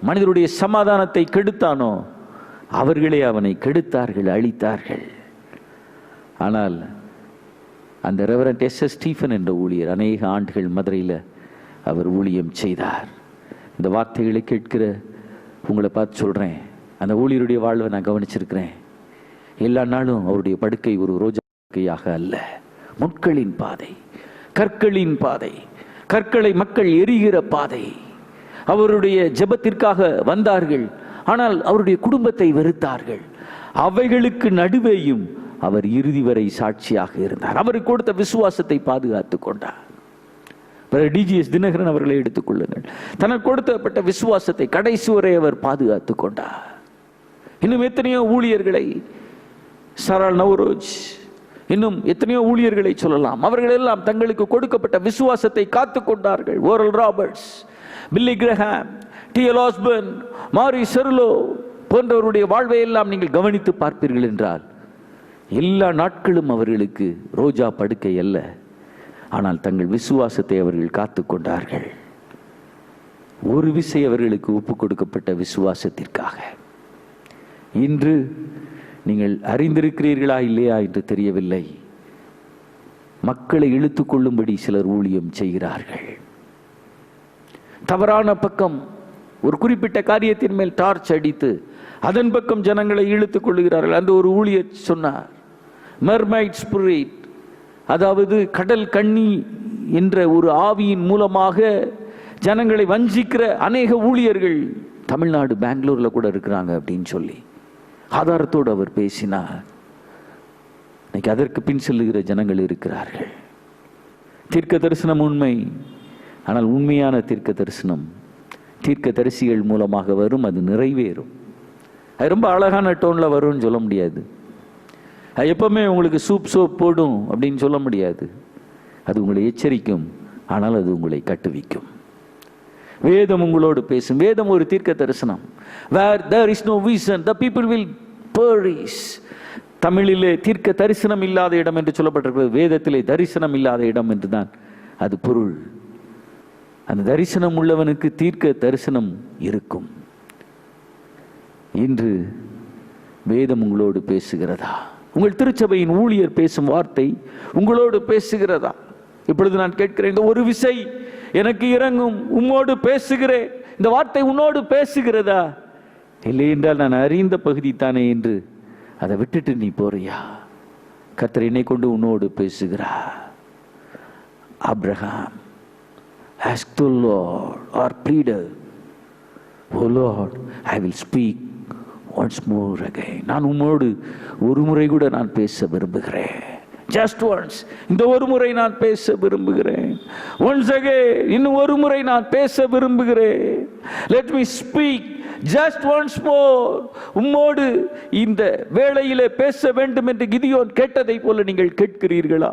மனிதருடைய சமாதானத்தை கெடுத்தானோ, அவர்களே அவனை கெடுத்தார்கள், அழித்தார்கள். ஆனால் அந்த ரெவரண்ட் எஸ். ஸ்டீஃபன் என்ற ஊழியர் அநேக ஆண்டுகள் மதுரையில் அவர் ஊழியம் செய்தார். இந்த வார்த்தைகளை கேட்கிற உங்களை பார்த்து சொல்கிறேன், அந்த ஊழியருடைய வாழ்வை நான் கவனிச்சிருக்கிறேன். எல்லா நாளும் அவருடைய படுக்கை ஒரு ரோஜா படுக்கையாக அல்ல, முட்களின் பாதை, கற்களின் பாதை, கற்களை மக்கள் எரிகிற பாதை. அவருடைய ஜெபத்திற்காக வந்தார்கள், ஆனால் அவருடைய குடும்பத்தை வெறுத்தார்கள். அவைகளுக்கு நடுவேயும் அவர் இறுதி வரை சாட்சியாக இருந்தார். அவருக்கு கொடுத்த விசுவாசத்தை பாதுகாத்து கொண்டார். டிஜிஎஸ் தினகரன் அவர்களை எடுத்துக் கொள்ளுங்கள், தனக்கு கொடுத்தப்பட்ட விசுவாசத்தை கடைசி வரை அவர் பாதுகாத்து கொண்டார். இன்னும் எத்தனையோ ஊழியர்களை, சரள் நவரோஜ், இன்னும் எத்தனையோ ஊழியர்களை சொல்லலாம். அவர்கள் எல்லாம் தங்களுக்கு கொடுக்கப்பட்ட விசுவாசத்தை காத்து கொண்டார்கள். Oral Roberts, Billy Graham, D L. Osborn, Morris Cerullo போன்றவருடைய வாழ்வை எல்லாம் நீங்கள் கவனித்து பார்ப்பீர்கள் என்றால் எல்லா நாட்களும் அவர்களுக்கு ரோஜா படுக்கை அல்ல, ஆனால் தங்கள் விசுவாசத்தை அவர்கள் காத்து கொண்டார்கள். ஒரு விசை அவர்களுக்கு ஒப்பு கொடுக்கப்பட்ட விசுவாசத்திற்காக. இன்று நீங்கள் அறிந்திருக்கிறீர்களா இல்லையா என்று தெரியவில்லை, மக்களை இழுத்து கொள்ளும்படி சிலர் ஊழியம் செய்கிறார்கள். தவறான பக்கம் ஒரு குறிப்பிட்ட காரியத்தின் மேல் டார்ச் அடித்து அதன் பக்கம் ஜனங்களை இழுத்துக் கொள்ளுகிறார்கள். அந்த ஒரு ஊழியர் சொன்னார், மெர்மைட் ஸ்பிரிட், அதாவது கடல் கண்ணி என்ற ஒரு ஆவியின் மூலமாக ஜனங்களை வஞ்சிக்கிற அநேக ஊழியர்கள் தமிழ்நாடு, பெங்களூர்ல கூட இருக்கிறாங்க அப்படின்னு சொல்லி ஆதாரத்தோடு அவர் பேசினார். இன்னைக்கு அதற்கு பின் செல்லுகிற ஜனங்கள் இருக்கிறார்கள். தீர்க்க தரிசனம் உண்மை, ஆனால் உண்மையான தீர்க்க தரிசனம் தீர்க்க தரிசிகள் மூலமாக வரும், அது நிறைவேறும். அது ரொம்ப அழகான டோன்ல வரும்னு சொல்ல முடியாது. அது எப்பவுமே உங்களுக்கு சோப் போடும் அப்படின்னு சொல்ல முடியாது. அது உங்களை எச்சரிக்கும், ஆனால் அது உங்களை கட்டுவிக்கும். வேதம் உங்களோடு பேசும். வேதம் ஒரு தீர்க்க தரிசனம். Where there is no vision, the people will perish. தமிழிலே தீர்க்க தரிசனம் இல்லாத இடம் என்று சொல்லப்பட்டிருக்கிறது. வேதத்திலே தரிசனம் இல்லாத இடம் என்றுதான் அது பொருள். அந்த தரிசனம் உள்ளவனுக்கு தீர்க்க தரிசனம் இருக்கும். இன்று வேதம் உங்களோடு பேசுகிறதா? உங்கள் திருச்சபையின் ஊழியர் பேசும் வார்த்தை உங்களோடு பேசுகிறதா? இப்பொழுது நான் கேட்கிறேன், இந்த ஒரு விசை எனக்கு இறங்கும், உம்மோடு பேசுகிறேன், இந்த வார்த்தை உன்னோடு பேசுகிறதா? இல்லை என்றால் நான் அறிந்த பகுதி தானே என்று அதை விட்டுட்டு நீ போறியா? கர்த்தர் என்னை கொண்டு உன்னோடு பேசுகிறா. Abraham asked the Lord or pleaded, "Oh Lord, I will speak once more again." நான் உம்மோடு ஒரு முறை கூட நான் பேச விரும்புகிறேன். Just once, இந்த ஒரு முறை நான் பேச விரும்புகிறேன். Once again, இன்னும் ஒரு முறை நான் பேச விரும்புகிறேன். Let me speak just once more. உம்மோடு இந்த வேளையிலே பேச வேண்டும் என்று கிதியோன் கேட்டதை போல நீங்கள் கேட்கிறீர்களா?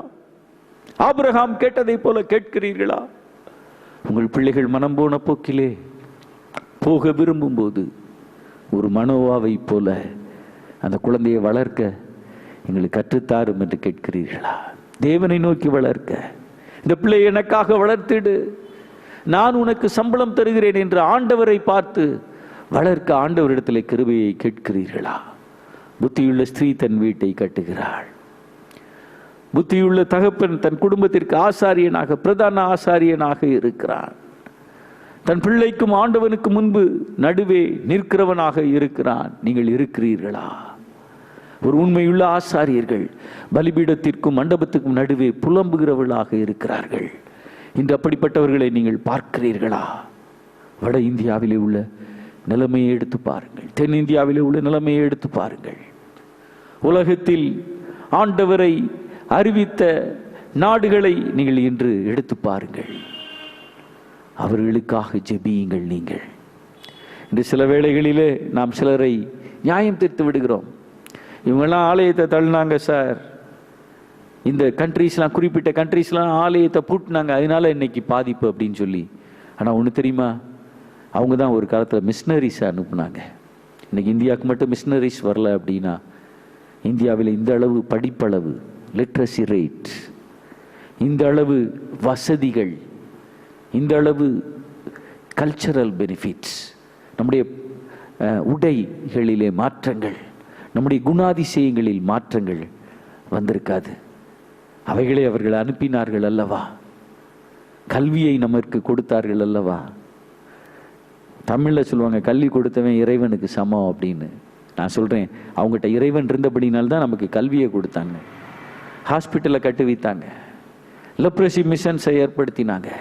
ஆபிரகாம் கேட்டதை போல கேட்கிறீர்களா? உங்கள் பிள்ளைகள் மனம் போன போக்கிலே போக விரும்பும் போது ஒரு மனோவாவை போல அந்த குழந்தையை வளர்க்க எங்களுக்கு கற்றுத்தாரும் என்று கேட்கிறீர்களா? தேவனை நோக்கி வளர்க்க, இந்த பிள்ளை எனக்காக வளர்த்திடு, நான் உனக்கு சம்பளம் தருகிறேன் என்று ஆண்டவரை பார்த்து வளர்க்க ஆண்டவரிடத்தில் கிருபையை கேட்கிறீர்களா? புத்தியுள்ள ஸ்திரீ தன் வீட்டை கட்டுகிறாள். புத்தியுள்ள தகப்பன் தன் குடும்பத்திற்கு ஆசாரியனாக, பிரதான ஆசாரியனாக இருக்கிறான். தன் பிள்ளைக்கும் ஆண்டவனுக்கு முன்பு நடுவே நிற்கிறவனாக இருக்கிறான். நீங்கள் இருக்கிறீர்களா? ஒரு உண்மையுள்ள ஆசாரியர்கள் பலிபீடத்திற்கும் மண்டபத்துக்கும் நடுவே புலம்புகிறவர்களாக இருக்கிறார்கள். இன்று அப்படிப்பட்டவர்களை நீங்கள் பார்க்கிறீர்களா? வட இந்தியாவிலே உள்ள நிலைமையை எடுத்து பாருங்கள். தென்னிந்தியாவிலே உள்ள நிலைமையை எடுத்து பாருங்கள். உலகத்தில் ஆண்டவரை அறிவித்த நாடுகளை நீங்கள் இன்று எடுத்து பாருங்கள். அவர்களுக்காக ஜெபியுங்கள். நீங்கள் இன்று சில வேளைகளிலே நாம் சிலரை நியாயம் தீர்த்து விடுகிறோம். இவங்கெல்லாம் ஆலயத்தை தள்ளினாங்க சார், இந்த கண்ட்ரீஸ்லாம், குறிப்பிட்ட கண்ட்ரீஸ்லாம் ஆலயத்தை பூட்டினாங்க, அதனால இன்னைக்கு பாதிப்பு அப்படின்னு சொல்லி. ஆனால் ஒன்று தெரியுமா, அவங்க தான் ஒரு காலத்தில் மிஷினரிஸை அனுப்புனாங்க. இன்னைக்கு இந்தியாவுக்கு மட்டும் மிஷினரிஸ் வரல அப்படின்னா, இந்தியாவில் இந்த அளவு படிப்பளவு, லிட்ரஸி ரேட், இந்த அளவு வசதிகள், இந்த அளவு கல்ச்சரல் பெனிஃபிட்ஸ், நம்முடைய உடைகளிலே மாற்றங்கள், நம்முடைய குணாதிசயங்களில் மாற்றங்கள் வந்திருக்காது. அவைகளை அவர்கள் அனுப்பினார்கள் அல்லவா? கல்வியை நமக்கு கொடுத்தார்கள் அல்லவா? தமிழில் சொல்லுவாங்க, கல்வி கொடுத்தவன் இறைவனுக்கு சமம் அப்படின்னு. நான் சொல்கிறேன், அவங்ககிட்ட இறைவன் இருந்தபடினால்தான் நமக்கு கல்வியை கொடுத்தாங்க, ஹாஸ்பிட்டலை கட்டு வைத்தாங்க, லெப்ரசி மிஷன்ஸை ஏற்படுத்தினாங்க.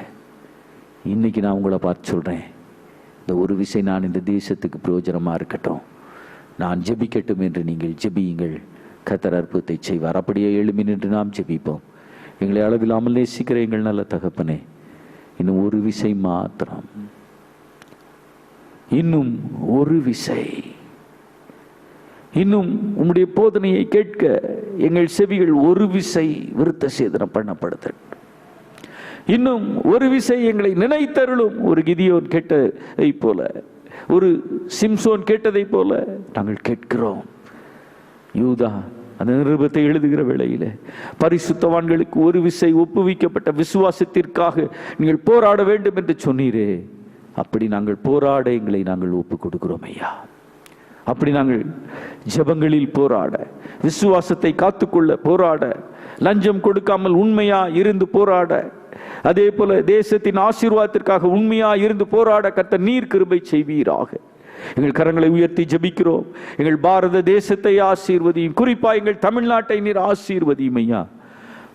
இன்னைக்கு நான் உங்களை பார்த்து சொல்கிறேன், இந்த ஒரு விசை நான் இந்த தேசத்துக்கு பிரயோஜனமாக இருக்கட்டும், நான் ஜெபிக்கட்டும் என்று நீங்கள் ஜெபியுங்கள். கர்த்தர் அற்புதத்தை செய்வார். அப்படியே எழுமி நின்று நாம் ஜெபிப்போம். எங்களை அளவில்லாமல் நேசிக்கிற எங்கள் நல்ல தகப்பனே, இன்னும் ஒரு விசை மாத்திரம், இன்னும் ஒரு விசை, இன்னும் உம்முடைய போதனையை கேட்க எங்கள் செவிகள் ஒரு விசை விருத்த சேதனம் பண்ணப்படுதல். இன்னும் ஒரு விசை எங்களை நினைத்தருளும். ஒரு கிதியோன் கேட்டதை போல, ஒரு சிம்சோன் கேட்டதை போல நாங்கள் கேட்கிறோம். யூதா அந்த நிருபத்தை எழுதுகிற வேளையிலே பரிசுத்தவான்களுக்கு ஒரு விசை ஒப்புவிக்கப்பட்ட விசுவாசத்திற்காக நீங்கள் போராட வேண்டும் என்று சொன்னீரே, அப்படி நாங்கள் போராட எங்களை நாங்கள் ஒப்பு கொடுக்கிறோம் ஐயா. அப்படி நாங்கள் ஜெபங்களில் போராட, விசுவாசத்தை காத்துக்கொள்ள போராட, லஞ்சம் கொடுக்காமல் உண்மையா இருந்து போராட, அதே போல தேசத்தின் ஆசீர்வாதத்திற்காக உண்மையா இருந்து போராட கர்த்தர் நீர் கிருபை செய்வீராக. எங்கள் கரங்களை உயர்த்தி ஜெபிக்கிறோம். எங்கள் பாரத தேசத்தை ஆசீர்வதியும், குறிப்பா எங்கள் தமிழ்நாட்டை நீர் ஆசீர்வதியும் ஐயா.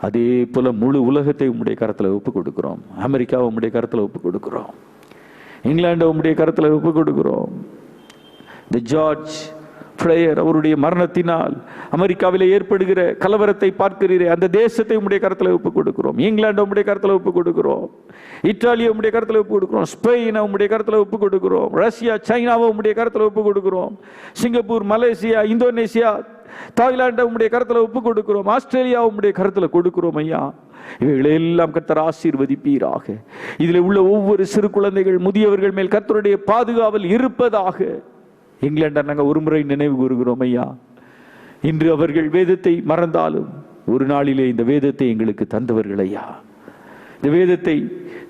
அதே போல முழு உலகத்தை உம்முடைய கரத்தில் ஒப்பு கொடுக்கிறோம். அமெரிக்காவை உம்முடைய கரத்தில் ஒப்பு கொடுக்கிறோம். இங்கிலாண்டை உம்முடைய கரத்தில் ஒப்பு கொடுக்கிறோம். இந்த ஜார்ஜ் ஃப்ளையர் அவருடைய மரணத்தினால் அமெரிக்காவிலே ஏற்படுகிற கலவரத்தை பார்க்கிறீரே, அந்த தேசத்தை உம்முடைய கரத்தில் ஒப்பு கொடுக்கிறோம். இங்கிலாண்டை உம்முடைய கரத்தில் ஒப்பு கொடுக்கிறோம். இத்தாலியை உம்முடைய கரத்தில் ஒப்பு கொடுக்கிறோம். ஸ்பெயினை உம்முடைய கரத்தில் ஒப்பு கொடுக்கிறோம். ரஷ்யா, சைனாவை உம்முடைய கரத்தில் ஒப்பு கொடுக்கிறோம். சிங்கப்பூர், மலேசியா, இந்தோனேசியா, தாய்லாண்டை உம்முடைய கரத்தில் ஒப்பு கொடுக்கிறோம். ஆஸ்திரேலியா உம்முடைய கரத்தில் கொடுக்கிறோம் ஐயா. இவைகளை எல்லாம் கர்த்தர் ஆசீர்வதிப்பீராக. இதில் உள்ள ஒவ்வொரு சிறு குழந்தைகள், முதியவர்கள் மேல் கர்த்தருடைய பாதுகாவல் இருப்பதாக. இங்கிலாண்டை நாங்கள் ஒரு முறை நினைவு கூறுகிறோம் ஐயா. இன்று அவர்கள் வேதத்தை மறந்தாலும் ஒரு நாளிலே இந்த வேதத்தை எங்களுக்கு தந்தவர்கள் ஐயா. இந்த வேதத்தை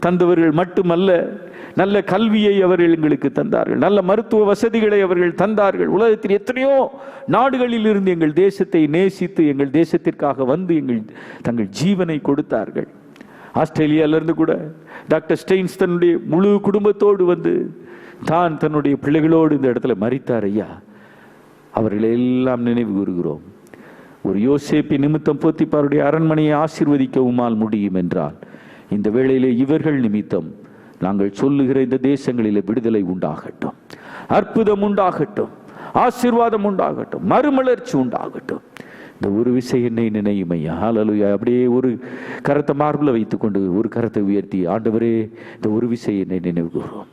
தந்தவர்கள் மட்டுமல்ல, நல்ல கல்வியை அவர்கள் எங்களுக்கு தந்தார்கள், நல்ல மருத்துவ வசதிகளை அவர்கள் தந்தார்கள். உலகத்தில் எத்தனையோ நாடுகளில் இருந்து எங்கள் தேசத்தை நேசித்து எங்கள் தேசத்திற்காக வந்து தங்கள் ஜீவனை கொடுத்தார்கள். ஆஸ்திரேலியாவிலிருந்து கூட டாக்டர் ஸ்டெயின்ஸ் தன்னுடைய முழு குடும்பத்தோடு வந்து தான் தன்னுடைய பிள்ளைகளோடு இந்த இடத்துல மரித்தார் ஐயா. அவர்களை எல்லாம் நினைவு கூறுகிறோம். ஒரு யோசேப்பி நிமித்தம் போத்திபாருடைய அரண்மனையை ஆசீர்வதிக்க உம்மால் முடியும் என்றால், இந்த வேளையிலே இவர்கள் நிமித்தம் நாங்கள் சொல்லுகிற இந்த தேசங்களிலே விடுதலை உண்டாகட்டும், அற்புதம் உண்டாகட்டும், ஆசீர்வாதம் உண்டாகட்டும், மறுமலர்ச்சி உண்டாகட்டும். இந்த ஒரு விசை என்னை நினையும் ஐயா. ஹல்லேலூயா. அப்படியே ஒரு கரத்தை மார்பில் வைத்துக்கொண்டு ஒரு கரத்தை உயர்த்தி, ஆண்டவரே இந்த ஒரு விசை என்னை நினைவு கூறும்.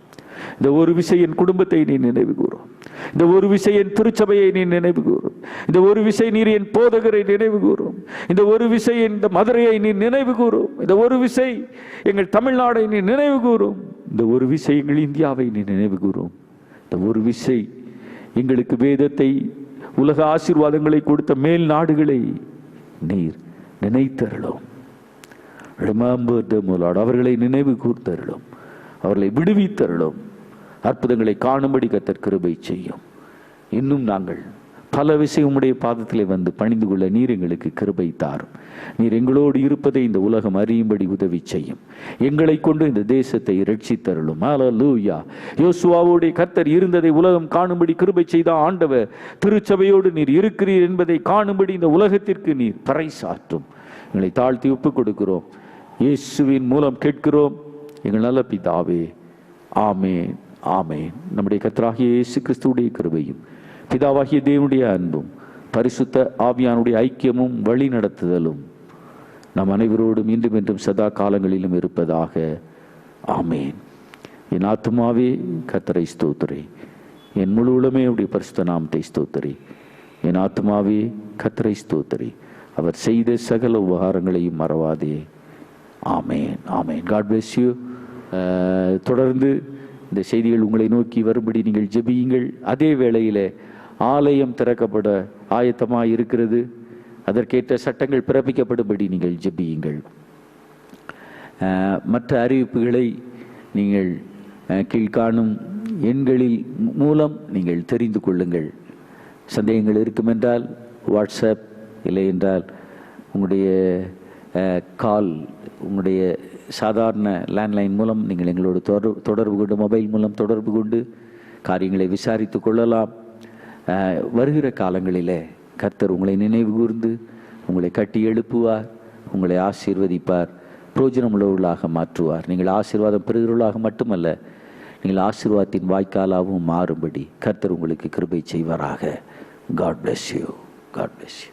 இந்த ஒரு விசை என் குடும்பத்தை நீ நினைவு கூறும். இந்த ஒரு விசை என் திருச்சபையை நீ நினைவு கூறும். இந்த ஒரு விசை நீர் என் போதகரை நினைவு கூறும். இந்த ஒரு விசை இந்த மதுரையை நீ நினைவு கூறும். இந்த ஒரு விசை எங்கள் தமிழ்நாடை நீ நினைவு கூறும். இந்த ஒரு விசை எங்கள் இந்தியாவை நீ நினைவு கூறும். இந்த ஒரு விசை எங்களுக்கு வேதத்தை, உலக ஆசீர்வாதங்களை கொடுத்த மேல் நாடுகளை நீர் நினைத்தருளும். Remember them, O Lord. அவர்களை நினைவு கூர்த்தருளும். அவர்களை விடுவித்தருளும். அற்புதங்களை காணும்படி கர்த்தர் கிருபை செய்யும். இன்னும் நாங்கள் பல விஷயம் உம்முடைய பாதத்திலே வந்து பணிந்து கொள்ள நீர் எங்களுக்கு கிருபை தாரும். நீர் எங்களோடு இருப்பதை இந்த உலகம் அறியும்படி உதவி செய்யும். எங்களை கொண்டு இந்த தேசத்தை இரட்சித்தருளும். ஹல்லேலூயா. யோசுவாவோடு கர்த்தர் இருந்ததை உலகம் காணும்படி கிருபை செய்த ஆண்டவர், திருச்சபையோடு நீர் இருக்கிறீர் என்பதை காணும்படி இந்த உலகத்திற்கு நீர் பறைசாற்றும். எங்களை தாழ்த்தி ஒப்புக் கொடுக்கிறோம். இயேசுவின் மூலம் கேட்கிறோம் எங்கள் நல்ல பிதாவே. ஆமென், ஆமென். நம்முடைய கர்த்தராகிய இயேசு கிறிஸ்துவுடைய கிருபையும், பிதாவாகிய தேவனுடைய அன்பும், பரிசுத்த ஆவியானுடைய ஐக்கியமும் வழி நடத்துதலும் நம் அனைவரோடும் இன்றும் என்றும் சதா காலங்களிலும் இருப்பதாக. ஆமென். என் ஆத்துமாவே கர்த்தரை ஸ்தோத்திரி, என் முழு உளமே அவருடைய பரிசுத்த நாமத்தை ஸ்தோத்திரி. என் ஆத்துமாவே கர்த்தரை ஸ்தோத்திரி, அவர் செய்த சகல உபகாரங்களையும் மறவாதே. Amen, amen. God bless you. தொடர்ந்து இந்த செய்திகள் உங்களை நோக்கி வரும்படி நீங்கள் ஜெபியுங்கள். அதே வேளையில் ஆலயம் திறக்கப்பட ஆயத்தமாக இருக்கிறது. அதற்கேற்ற சட்டங்கள் பிறப்பிக்கப்படும்படி நீங்கள் ஜெபியுங்கள். மற்ற அறிவிப்புகளை நீங்கள் கீழ்காணும் எண்களில் மூலம் நீங்கள் தெரிந்து கொள்ளுங்கள். சந்தேகங்கள் இருக்குமென்றால் வாட்ஸ்அப், இல்லை என்றால் உங்களுடைய கால், உங்களுடைய சாதாரண லேண்ட்லைன் மூலம் நீங்கள் எங்களோடு தொடர்பு கொண்டு, மொபைல் மூலம் தொடர்பு கொண்டு காரியங்களை விசாரித்து கொள்ளலாம். வருகிற காலங்களில் கர்த்தர் உங்களை நினைவு கூர்ந்து உங்களை கட்டி எழுப்புவார், உங்களை ஆசீர்வதிப்பார், பிரயோஜனமுள்ளவர்களாக மாற்றுவார். நீங்கள் ஆசீர்வாதம் பெறுகிறவர்களாக மட்டுமல்ல, நீங்கள் ஆசீர்வாதத்தின் வாய்க்காலாகவும் மாறும்படி கர்த்தர் உங்களுக்கு கிருபை செய்வாராக. God bless you. God bless you.